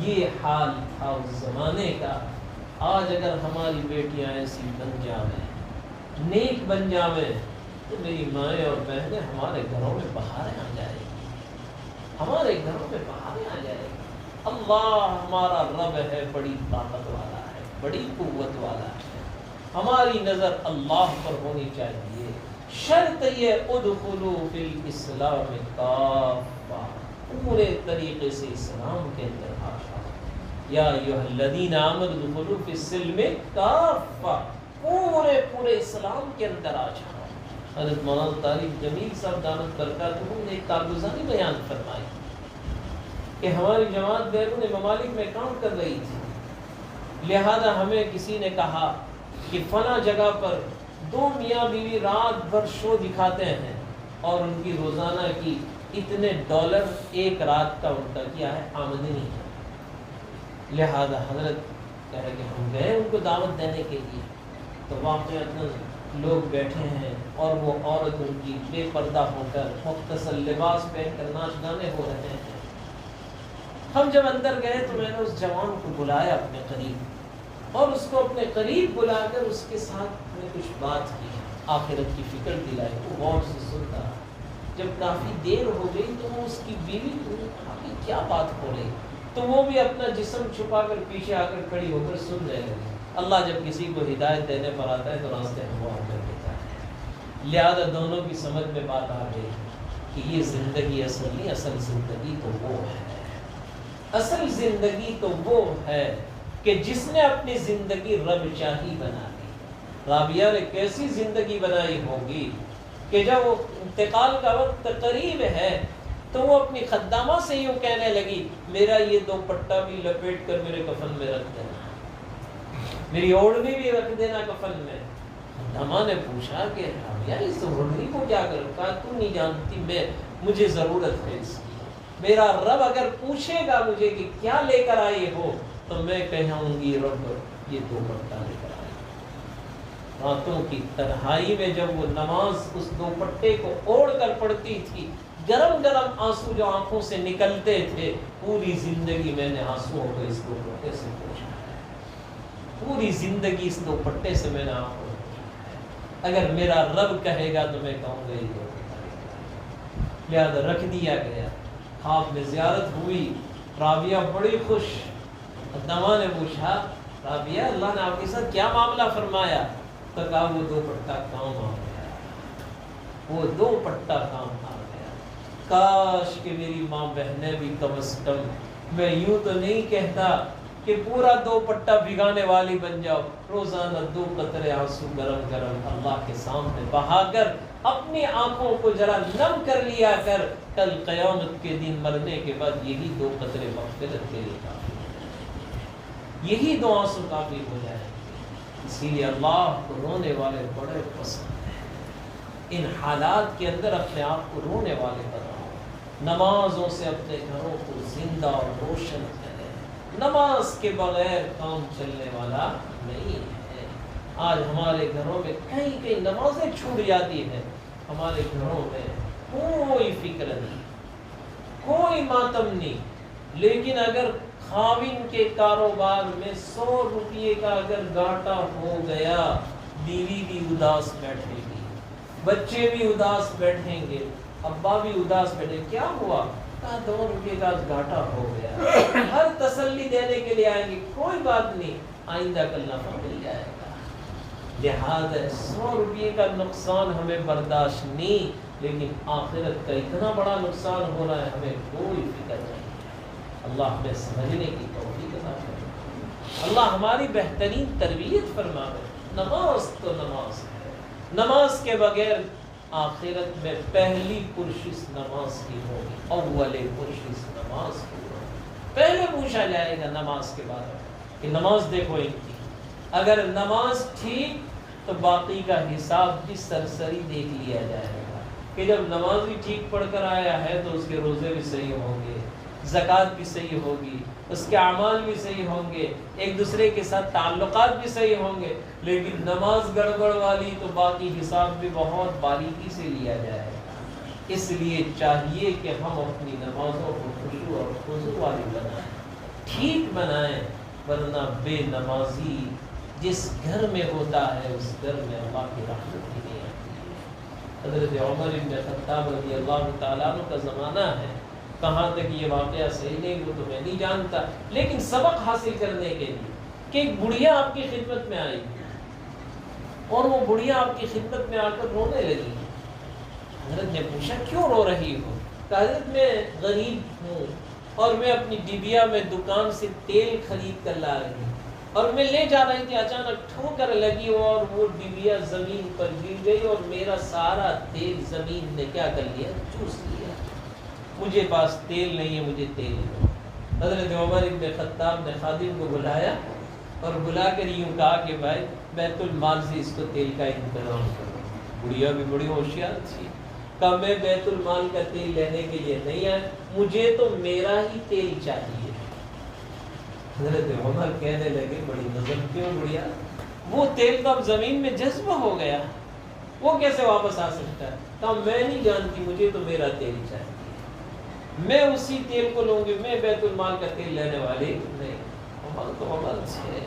A: یہ حال تھا اس زمانے کا۔ آج اگر ہماری بیٹیاں ایسی بن جاویں، نیک بن جاویں، تو میری مائیں اور بہنیں ہمارے گھروں میں بہاریں آ جائے گی، ہمارے گھروں میں بہاریں آ جائے گی۔ اللہ ہمارا رب ہے، بڑی طاقت والا ہے، بڑی قوت والا ہے، ہماری نظر اللہ پر ہونی چاہیے۔ شرط یہ ادخلوا فی الاسلام کافہ، پورے طریقے سے اسلام کے اندر آ جاؤ۔ یا ایھا الذین آمنوا ادخلوا فی السلم کافہ، پورے اسلام کے اندر آ جاؤ۔ حضرت مولانا طارق جمیل صاحب دامت برکاتہ نے ایک کارگزاری بیان فرمائی کہ ہماری جماعت بیرون ممالک میں کام کر رہی تھی، لہذا ہمیں کسی نے کہا کہ فلاں جگہ پر دو میاں بیوی رات بھر شو دکھاتے ہیں اور ان کی روزانہ کی اتنے ڈالر ایک رات کا ان کا کیا ہے آمدنی ہے۔ لہذا حضرت کہہ رہے کہ ہم گئے ان کو دعوت دینے کے لیے، تو واقعہ لوگ بیٹھے ہیں اور وہ عورت ان کی بے پردہ ہو کر مختصر لباس پہن کر ناچ گانے ہو رہے ہیں۔ ہم جب اندر گئے تو میں نے اس جوان کو بلایا اپنے قریب، اور اس کو اپنے قریب بلا کر اس کے ساتھ میں کچھ بات کی، آخرت کی فکر دلائی۔ وہ غور سے سنتا، جب کافی دیر ہو گئی تو وہ اس کی بیوی کو کہا کہ کیا بات ہو رہی، تو وہ بھی اپنا جسم چھپا کر پیچھے آ کر کھڑی ہو کر سن رہے لگی۔ اللہ جب کسی کو ہدایت دینے پر آتا ہے تو راستے ہموار کر دیتا ہے۔ لہذا دونوں کی سمجھ میں بات آ گئی کہ یہ زندگی اصل نہیں، اصل زندگی تو وہ ہے، اصل زندگی تو وہ ہے کہ جس نے اپنی زندگی رب چاہی بنا دی۔ رابعہ نے کیسی زندگی بنائی ہوگی کہ جب وہ انتقال کا وقت قریب ہے تو وہ اپنی خدامہ سے یوں کہنے لگی میرا یہ دوپٹہ بھی لپیٹ کر میرے کفن میں رکھ دینا، میری اوڑھنی بھی رکھ دینا کفن میں۔ خدامہ نے پوچھا کہ رابعہ اس اوڑھنی کو کیا کروں؟ کہا تو نہیں جانتی، مجھے ضرورت ہے اس کی، میرا رب اگر پوچھے گا مجھے کہ کیا لے کر آئے ہو تو میں کہوں گی رب یہ دوپٹہ لے کر آئے۔ راتوں کی تنہائی میں جب وہ نماز اس دوپٹے کو اوڑھ کر پڑھتی تھی گرم گرم آنسو جو آنکھوں سے نکلتے تھے، پوری زندگی میں نے آنسوؤں کو اس دوپٹے سے پوچھا ہے، پوری زندگی اس دوپٹے سے میں نے آنکھوں کو پوچھا ہے۔ اگر میرا رب کہے گا تو میں کہوں گا یہ دوپٹہ، لہٰذا رکھ دیا گیا۔ خواب میں زیارت ہوئی، رابعہ بڑی خوش۔ نواں نے پوچھا رابعہ اللہ نے آپ کے ساتھ کیا معاملہ فرمایا؟ تو کہا وہ دوپٹہ کام آ گیا، وہ دوپٹہ کام آ گیا۔ کاش کہ میری ماں بہنیں بھی کم از کم، میں یوں تو نہیں کہتا کہ پورا دوپٹہ بھگانے والی بن جاؤ، روزانہ 2 قطرے آنسو گرم گرم اللہ کے سامنے بہا کر اپنی آنکھوں کو ذرا نم کر لیا کر، کل قیامت کے دن مرنے کے بعد یہی 2 قطرے مغفرت کے لیے کافی ہو جائیں، یہی 2 آنسو کافی ہو جائیں۔ اسی لیے اللہ کو رونے والے بڑے پسند ہیں۔ ان حالات کے اندر اپنے آپ کو رونے والے بناؤ، نمازوں سے اپنے گھروں کو زندہ اور روشن کریں۔ نماز کے بغیر کام چلنے والا نہیں ہے۔ آج ہمارے گھروں میں کئی نمازیں چھوٹ جاتی ہیں، ہمارے گھروں میں کوئی فکر نہیں، کوئی ماتم نہیں، لیکن اگر خاوند کے کاروبار میں 100 روپئے کا اگر گھاٹا ہو گیا، بیوی بھی اداس بیٹھے گی، بچے بھی اداس بیٹھیں گے، ابا بھی اداس بیٹھے، کیا ہوا؟ کہا 2 روپئے کا گھاٹا ہو گیا۔ ہر تسلی دینے کے لیے آئیں گے، کوئی بات نہیں، آئندہ کل نفع مل جائے گا۔ لہٰذا 100 روپئے کا نقصان ہمیں برداشت نہیں، لیکن آخرت کا اتنا بڑا نقصان ہو رہا ہے، ہمیں کوئی فکر نہیں۔ اللہ ہمیں سمجھنے کی توفیق عطا فرمائے، اللہ ہماری بہترین تربیت فرمائے۔ نماز تو نماز ہے، نماز کے بغیر آخرت میں پہلی پرشش نماز کی ہوگی، اول پرشش نماز کی ہوگی۔ پہلے پوچھا جائے گا نماز کے بارے میں کہ نماز دیکھو ان کی، اگر نماز ٹھیک تو باقی کا حساب بھی سرسری دیکھ لیا جائے گا کہ جب نماز بھی ٹھیک پڑھ کر آیا ہے تو اس کے روزے بھی صحیح ہوں گے، زکوٰۃ بھی صحیح ہوگی، اس کے اعمال بھی صحیح ہوں گے، ایک دوسرے کے ساتھ تعلقات بھی صحیح ہوں گے۔ لیکن نماز گڑبڑ والی تو باقی حساب بھی بہت باریکی سے لیا جائے گا۔ اس لیے چاہیے کہ ہم اپنی نمازوں کو خشوع اور خضوع والی بنائیں، ٹھیک بنائیں، ورنہ بے نمازی جس گھر میں ہوتا ہے اس گھر میں اللہ کی رحمت ہی نہیں آتی ہے۔ حضرت عمر بن خطاب رضی اللہ تعالیٰ عنہ کا زمانہ ہے، کہاں تک یہ واقعہ صحیح نہیں وہ تو میں نہیں جانتا، لیکن سبق حاصل کرنے کے لیے کہ ایک بڑھیا آپ کی خدمت میں آئی اور وہ بڑھیا آپ کی خدمت میں آ کر رونے لگی۔ حضرت نے پوچھا کیوں رو رہی ہو؟ کہ حضرت میں غریب ہوں اور میں اپنی ڈبیا میں دکان سے تیل خرید کر لا رہی ہوں، اور میں لے جا رہی تھی، اچانک ٹھوکر لگی اور وہ ڈبیا زمین پر گر گئی اور میرا سارا تیل زمین نے کیا کر لیا؟ چوس لیا۔ مجھے پاس تیل نہیں ہے، مجھے تیل دو۔ حضرت عمر بن خطاب نے خادم کو بلایا اور بلا کر یوں کہا کہ بھائی بیت المال سے اس کو تیل کا انتظام کرو۔ بڑھیا بھی بڑی ہوشیار تھی، کہا میں بیت المال کا تیل لینے کے لیے نہیں آیا، مجھے تو میرا ہی تیل چاہیے۔ حضرت عمر کہنے لگے بڑی نظر کیوں بڑھیا، وہ تیل تو اب زمین میں جذب ہو گیا، وہ کیسے واپس آ سکتا ہے؟ کہا میں نہیں جانتی، مجھے تو میرا تیل چاہیے، میں اسی تیل کو لوں گی، میں بیت المال کا تیل لینے والی نہیں۔ عمر تو عمر سے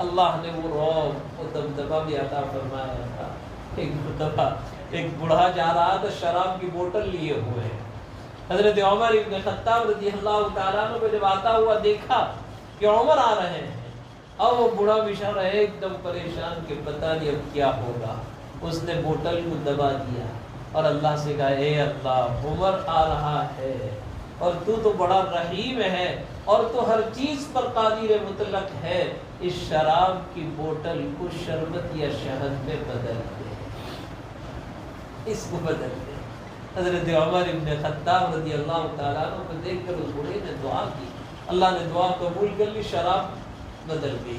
A: اللہ نے وہ رعب وہ دبدبہ بھی عطا فرمایا تھا۔ ایک دفعہ ایک بوڑھا جا رہا تھا شراب کی بوتل لیے ہوئے، حضرت عمر بن خطاب رضی اللہ تعالیٰ عنہ کو جب آتا ہوا دیکھا کہ عمر آ رہے ہیں، اب وہ بوڑھا بیچارہ ایک دم پریشان کہ پتہ نہیں اب کیا ہوگا۔ اس نے بوتل کو دبا دیا اور اللہ سے کہا اے اللہ عمر آ رہا ہے اور تو بڑا رحیم ہے اور تو ہر چیز پر قادر مطلق ہے، اس شراب کی بوتل کو شربت یا شہد میں بدل دے، اس کو بدل دے۔ حضرت عمر بن خطاب رضی اللہ تعالیٰ عنہ کو دیکھ کر اس بوڑھے نے دعا کی، اللہ نے دعا قبول کر لی، شراب بدل گئی۔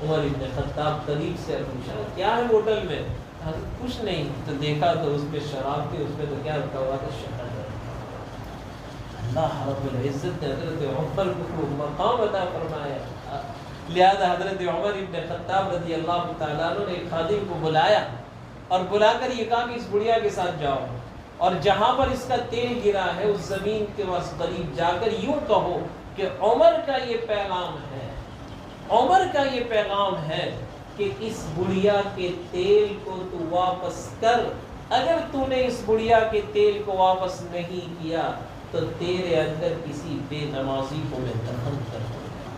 A: عمر بن خطاب قریب سے پوچھا کیا ہے بوتل میں؟ حضرت کچھ نہیں، تو دیکھا تو اس میں شراب تھی، اس میں تو کیا رکھا ہوا تھا؟ شہد۔ اللہ رب العزت نے حضرت عمر کو مقام عطا فرمایا، لہذا حضرت عمر بن خطاب رضی اللہ تعالیٰ عنہ نے ایک خادم کو بلایا اور بلا کر یہ کہا کہ اس بڑھیا کے ساتھ جاؤ اور جہاں پر اس کا تیل گرا ہے اس زمین کے پاس قریب جا کر یوں کہو کہ عمر کا یہ پیغام ہے، عمر کا یہ پیغام ہے کہ اس بڑھیا کے تیل کو تو واپس کر، اگر تو نے اس بڑھیا کے تیل کو واپس نہیں کیا تو تیرے اندر کسی بے نمازی کو میں دفن کر دوں گا،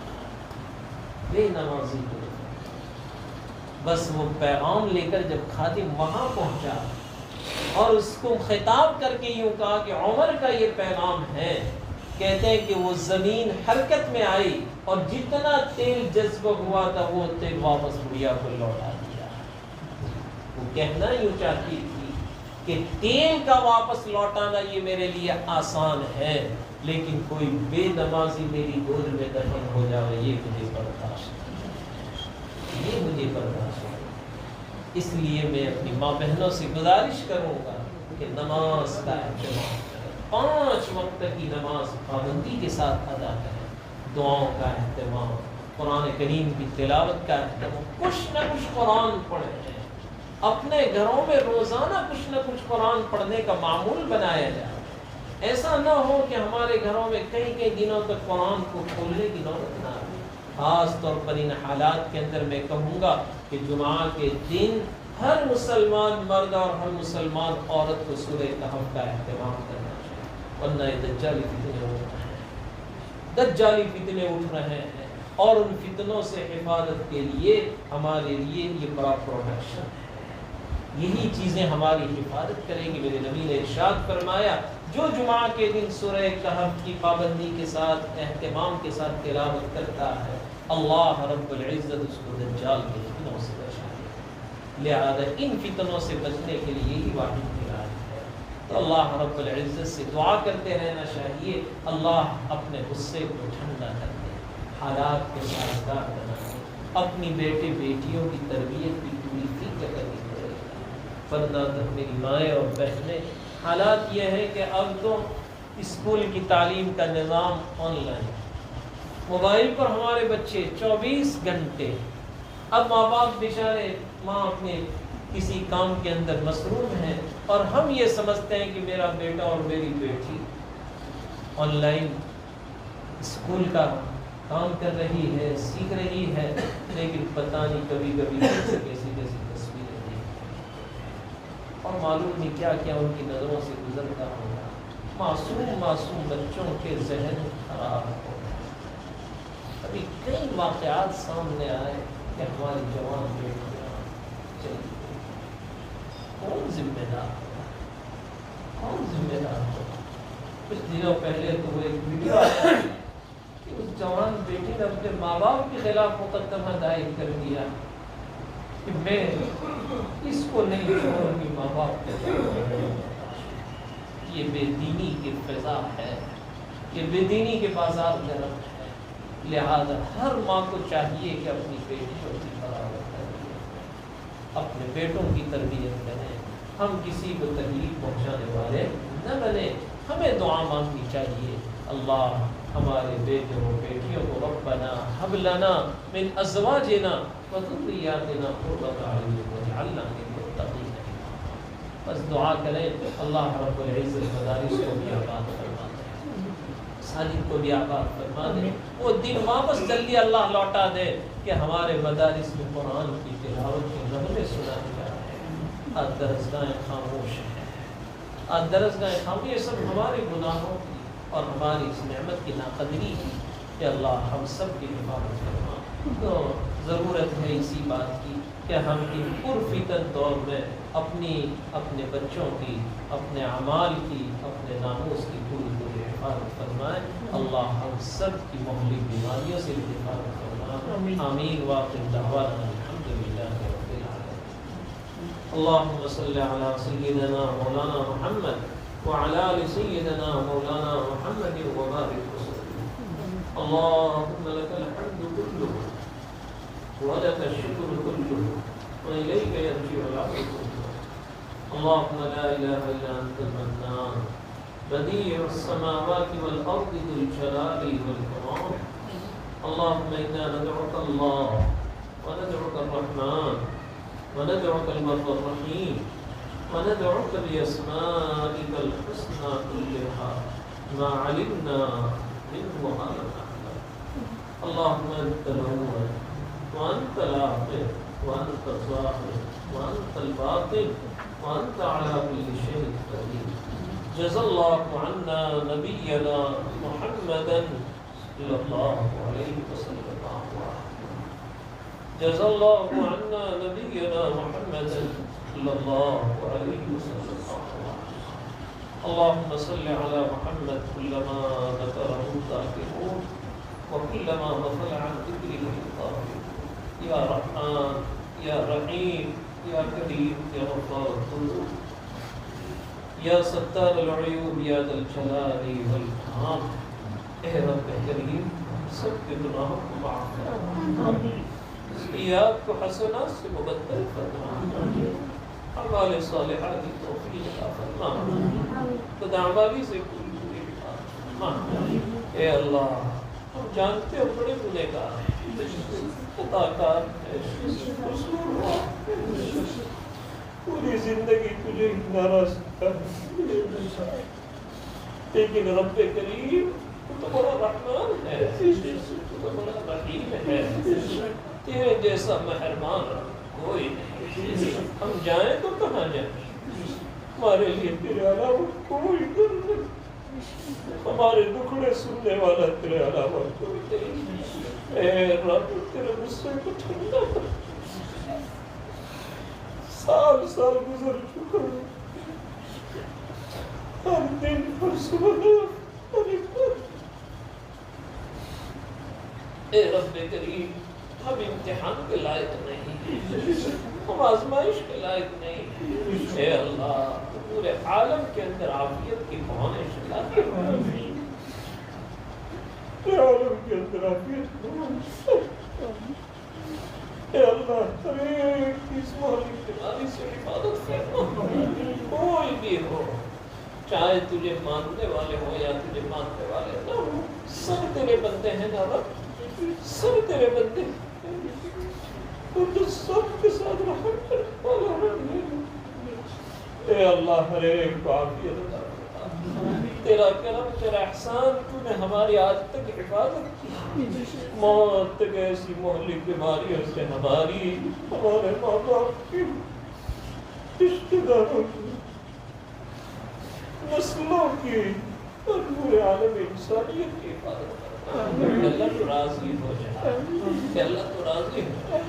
A: بے نمازی کو۔ بس وہ پیغام لے کر جب خادم وہاں پہنچا اور اس کو خطاب کر کے یوں کہا کہ عمر کا یہ پیغام ہے، کہتے ہیں کہ وہ زمین حرکت میں آئی اور جتنا تیل جذب ہوا تھا وہ تیل واپس بڑھیا کو لوٹا دیا۔ وہ کہنا یوں چاہتی تھی کہ تیل کا واپس لوٹانا یہ میرے لیے آسان ہے، لیکن کوئی بے نمازی میری گود میں دفن ہو جائے یہ مجھے برداشت نہیں، یہ مجھے برداشت نہیں۔ اس لیے میں اپنی ماں بہنوں سے گزارش کروں گا کہ نماز کا اہتمام کریں، 5 وقت کی نماز پابندی کے ساتھ ادا کریں، دعاؤں کا اہتمام، قرآن کریم کی تلاوت کا اہتمام، کچھ نہ کچھ قرآن پڑھیں، اپنے گھروں میں روزانہ کچھ نہ کچھ قرآن پڑھنے کا معمول بنایا جائے۔ ایسا نہ ہو کہ ہمارے گھروں میں کئی دنوں تک قرآن کو کھولنے کی نوبت نہ آئے۔ خاص طور پر ان حالات کے اندر میں کہوں گا کہ جمعہ کے دن ہر مسلمان مرد اور ہر مسلمان عورت کو سورہ کہف کا اہتمام کرنا چاہیے، ورنہ یہ دجالی فتنے اٹھ رہے ہیں، دجالی فتنے اٹھ رہے ہیں، اور ان فتنوں سے حفاظت کے لیے ہمارے لیے یہ بڑا پروٹیکشن ہے، یہی چیزیں ہماری حفاظت کریں گی۔ میرے نبی نے ارشاد فرمایا جو جمعہ کے دن سورہ کہف کی پابندی کے ساتھ اہتمام کے ساتھ تلاوت کرتا ہے اللہ رب العزت اس کو دجال کے فتنوں سے بچائے، لہذا ان فتنوں سے بچنے کے لیے یہی واحد علاج ہے۔ تو اللہ رب العزت سے دعا کرتے رہنا چاہیے اللہ اپنے غصے کو ٹھنڈا کر دے، حالات کے سازگار بنا دے، اپنی بیٹے بیٹیوں کی تربیت کی پوری فکر کرنی پڑے گی، ورنہ تک میری مائیں اور بہنیں حالات یہ ہے کہ اب تو اسکول کی تعلیم کا نظام آن لائن، موبائل پر ہمارے بچے 24 گھنٹے، اب ماں باپ بیچارے ماں اپنے کسی کام کے اندر مصروف ہیں اور ہم یہ سمجھتے ہیں کہ میرا بیٹا اور میری بیٹی آن لائن اسکول کا کام کر رہی ہے، سیکھ رہی ہے، لیکن پتہ نہیں کبھی کیسی تصویریں دیکھتے اور معلوم نہیں کیا کیا ان کی نظروں سے گزرتا ہوگا۔ معصوم بچوں کے ذہن خراب ہو گئے۔ ابھی کئی واقعات سامنے آئے کہ ہماری جوان بیٹیاں چلی گئی، کون ذمہ دار ہوگا، کون ذمہ دار ہوگا؟ کچھ دنوں پہلے تو وہ ایک ویڈیو آیا کہ اس جوان بیٹی نے اپنے ماں باپ کے خلاف مقدمہ دائر کر دیا کہ میں اس کو نہیں چھوڑوں گی، ماں باپ کے یہ بے دینی کی فضا ہے، یہ بے دینی کے بازار گرم ہے۔ لہذا ہر ماں کو چاہیے کہ اپنی بیٹیوں کی بغاوت کریں، اپنے بیٹوں کی تربیت کریں، ہم کسی کو تکلیف پہنچانے والے نہ بنیں۔ ہمیں دعا مانگنی چاہیے اللہ ہمارے بیٹوں اور بیٹیوں کو ربنا ہب لنا من ازواجنا وذریاتنا قرۃ اعین واجعلنا للمتقین اماما۔ بس دعا کریں اللہ رب العزت مدارس کو بھی آباد فرما دے، ساجد کو بھی آباد فرما دے، وہ دن واپس جلدی اللہ لوٹا دے کہ ہمارے مدارس میں قرآن کی تلاوت کے نغمے سنائے جا رہے ہیں۔ آج درسگاہیں خاموش ہیں، آج درسگاہیں خاموش، یہ سب ہمارے گناہوں کی اور ہماری اس نعمت کی ناقدری ہے کہ اللہ ہم سب کی حفاظت فرما۔ تو ضرورت ہے اسی بات کی کہ ہم ان پرفتن دور میں اپنے بچوں کی، اپنے اعمال کی، اپنے ناموس کی پوری حفاظت فرمائیں۔ اللہ ہم سب کی مہلک بیماریوں سے بھی حفاظت فرمائے۔ آمین واخر دعوانا الحمدللہ رب العالمین۔ اللہم صلی علی سیدنا مولانا محمد وعلى آل سيدنا مولانا محمد وبارك وسلم۔ اللهم لك الحمد كله ولك الشكر كله وإليك يرجع الأمر كله۔ اللهم لا إله إلا أنت المنان بديع السماوات والأرض ذو الجلال والإكرام۔ اللهم إنا ندعوك الله وندعوك الرحمن وندعوك البر الرحيم وندعوك بأسمائك الحسنى كلها ما علمنا منه وما لم نعلم. اللهم أنت الأول وأنت الآخر وأنت الظاهر وأنت الباطن وأنت على كل شيء قدير. جزا الله عنا نبينا محمدا صلى الله عليه وسلم. جزا الله عنا نبينا محمدا صلى الله عليه وسلم. اللهم صل على محمد كلما ذكره الذاكرون وكلما غفل عن ذكره الغافلون. يا رحمن يا رحيم يا كريم يا غفار الذنوب يا ستار العيوب يا ذا الجلال والإكرام. اے رب کریم سب کے گناہوں کو معاف فرما، سیئات کو حسنات سے مبدل فرما، اعمال صالحہ کی توفیق عطا فرما، بدعمالی سے پوری فرما۔ اے اللہ ہم جانتے ہو بڑے گنہگار ہیں، خطاکار ہیں، پوری زندگی تجھے ناراض کر، لیکن رب کریم تو بڑا رحمان ہے، تو بڑا رحیم ہے، تیرے جیسا مہربان کوئی نہیں۔ ہم جائیں تو کہاں جائیں، ہمارے لیے تیرے علاوہ کوئی نہیں، ہمارے دکھڑے سننے والا تیرے علاوہ کوئی نہیں۔ اے رب تیرے غصے کو ٹھنڈا کر، سال سال گزر چکا، ہر دن ہر صبح ہر ایک بار۔ اے رب کریم ہم امتحان کے لائق نہیں، ہم آزمائش کے لائق نہیں۔ اے اللہ پورے عالم کے اندر عافیت کی بہانیں شکا دے، پورے عالم کے اندر عافیت کی بہانیں شکا دے۔ اے اللہ ہر ایک اس مہلک بیماری سے حفاظت فرما، کوئی بھی ہو، چاہے تجھے ماننے والے ہو یا تجھے ماننے والے نہ ہو، سب تیرے بندے ہیں نا رب، سب تیرے بندے ہیں، تو سب کے ساتھ رحم کر۔ اے اللہ ہر ایک کو عافیت عطا فرما، تیرا کرم تیرا احسان، تو نے ہماری آج تک حفاظت کی، موت تک ایسی مہلک بیماریوں سے ہماری، ہمارے ماں باپ کی، رشتہ داروں کی، نسلوں کی اور پورے عالم انسانیت کی حفاظت کرنا۔ اللہ تو راضی ہو جائے، کہ اللہ تو راضی ہو جائے،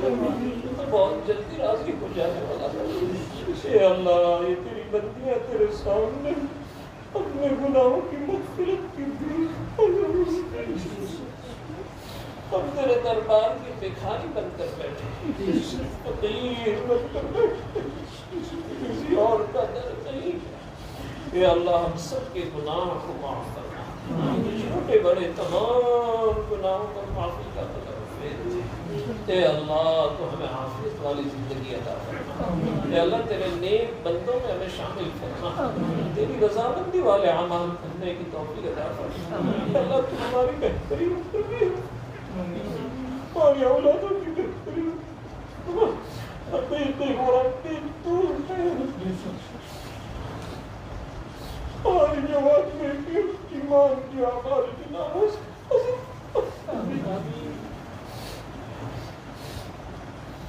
A: تو بہت جلدی راضی ہو جانے والا ہے۔ اے اللہ یہ تیری بندیاں تیرے سامنے اپنے گناہوں کی مغفرت کی بھی، ہم تیرے دربار کی بھکاری بن کر بیٹھے، فقیر بن کر بیٹھے، کسی اور کا در نہیں۔ اے اللہ ہم سب کے گناہوں کو معاف کرنا، چھوٹے بڑے تمام گناہوں پر معافی کا طلب ہے۔ اے اللہ تو ہمیں عافیت والی زندگی عطا فرما، اے اللہ تیرے نیک بندوں میں ہمیں شامل فرما، تیری رضامندی والے اعمال کرنے کی توفیق عطا فرما۔ اے اللہ تو ہماری بہترین تربیت، ہماری اولادوں کی بہترین حقیقی مربی تو ہے، ہماری جوان بیٹیوں کی ایمان کی اعمال کی ناموز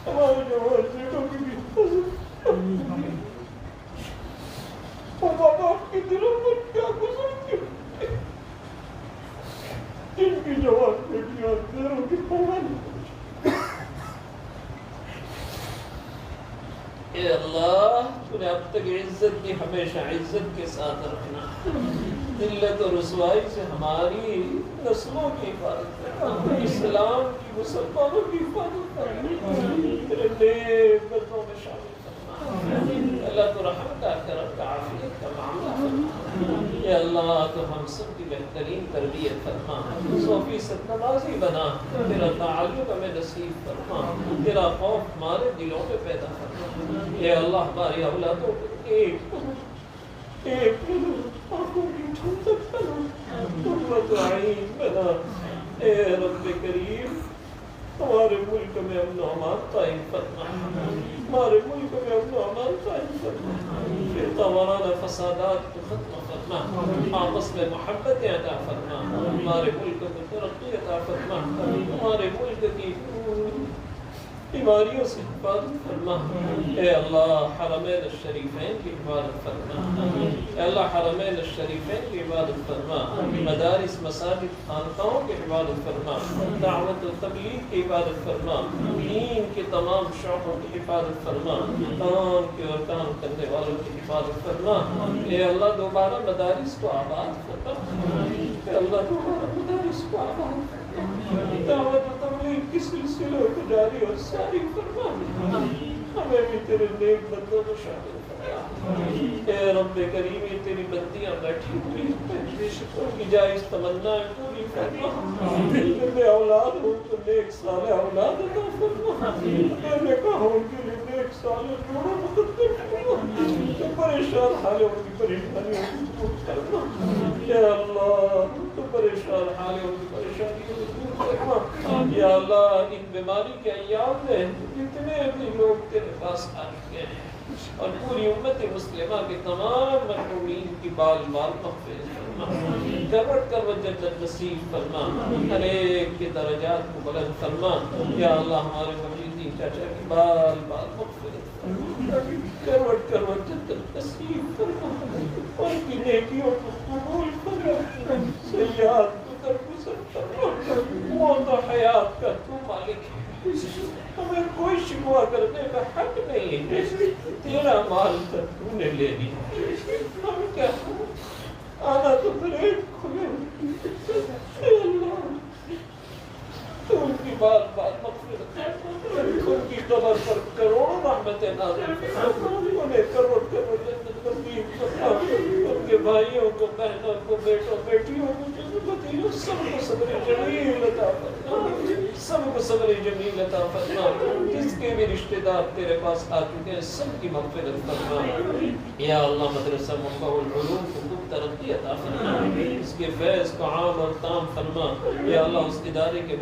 A: ہمارے جوان بیٹوں کی بھی اور ماں باپ کی دلوں پر کیا گزرتی جن کی جوان بیٹیاں دلوں کی پوان۔ اے اللہ تو نے اب تک عزت کی ہمیشہ عزت کے ساتھ رکھنا، ذلت و رسوائی سے ہماری نسلوں کی حفاظت کرنا، اسلام کی مسلمانوں کی حفاظت کرنا، تیرے نیک بندوں میں شامل کرنا۔ اللہ تو رحم کا کرم کا عافیت کا معاملہ فرما۔ اے اللہ تو ہم سب کی بہترین تربیت فرما، 100% نمازی بنا، تیرا تعلق ہمیں نصیب فرما، تیرا خوف ہمارے دلوں میں پیدا فرما۔ اے اللہ ہماری اولادوں کو ایک آنکھوں کی ٹھنڈک بنا، قرۃ عین بنا۔ اے رب کریم ہمارے ملک میں امن و امان قائم فرما، ہمارے ملک میں امن و امان قائم فرما، فرقہ فسادات کو ختم فرما، آپس میں محبت عطا فرما، ہمارے ملک کو ترقی عطا فرما، ہمارے ملک کی بیماریوں سے حفاظت فرما، اے اللہ حرمین الشریفین کی حفاظت فرما، اے اللہ حرمین الشریفین کی حفاظت فرما، مدارس مساجد خانقاہوں کی حفاظت فرما، دعوت و تبلیغ کی حفاظت فرما، دین کے تمام شعبوں کی حفاظت فرما، کام کے اور کام کرنے والوں کی حفاظت فرما، اے اللہ دوبارہ مدارس کو آباد فرما، اے اللہ دوبارہ مدارس کو آباد فرما، دعوت و تبلیغ کی سلسلوں کو جاری اور ساری فرما، ہمیں بھی تیرے نیک بندوں کو شامل فرما، اے رب کریم یہ تیری بندیاں بیٹھی ہوئی ان کی جائز تمنا پوری فرما، جن میں اولاد ہو تو نیک صالح اولاد عطا فرما، میں کہا ان کے لیے نیک صالح جوڑا مقدر فرما، تو پریشان حال ان کی پریشانیوں کو دور کرنا، یا اللہ تو پریشان حال ان کی پریشانیوں کو دور کرنا، یا اللہ ان بیماری کے ایام میں جتنے بھی لوگ تیرے پاس آ چکے ہیں اور پوری امت مسلمہ کے تمام مرحومین کی بال بال محفوظ فرما، کروٹ کروٹ جنت نصیب فرما، ہر ایک کے درجات کو بلند فرما، یا اللہ ہمارے مجیدی چاچا کی بال بال محفوظ فرما، کروٹ کروٹ جنت نصیب فرما، ان کی نیکیوں کو قبول فرما، سیئات کو درگزر فرما، موت و حیات کا تو مالک ہے، ہمیں کوئی شکوہ کرنے کا حق نہیں ہے، تیرا مال تک تو نے لے لیا، ہم کیا آنا تو پھر ایک کھلے، اے اللہ تو ان کی بات بات مغفرت ان کی قبر پر کروڑوں رحمتیں نازل فرما، انہیں کروڑ کروڑ جنت نصیب فرما، ان کے بھائیوں کو بہنوں کو بیٹوں بیٹیوں کو بھتیجوں سب کو صبر جمیل عطا فرما، سب کو صبر جمیل عطا فرما، جس کے بھی رشتہ دار تیرے پاس آ چکے ہیں سب کی مغفرت فرما، یا اللہ مدرسہ منبع العلوم کو خوب ترقی عطا فرما، اس کے فیض کو عام اور تام فرما، یا اللہ اس ادارے کے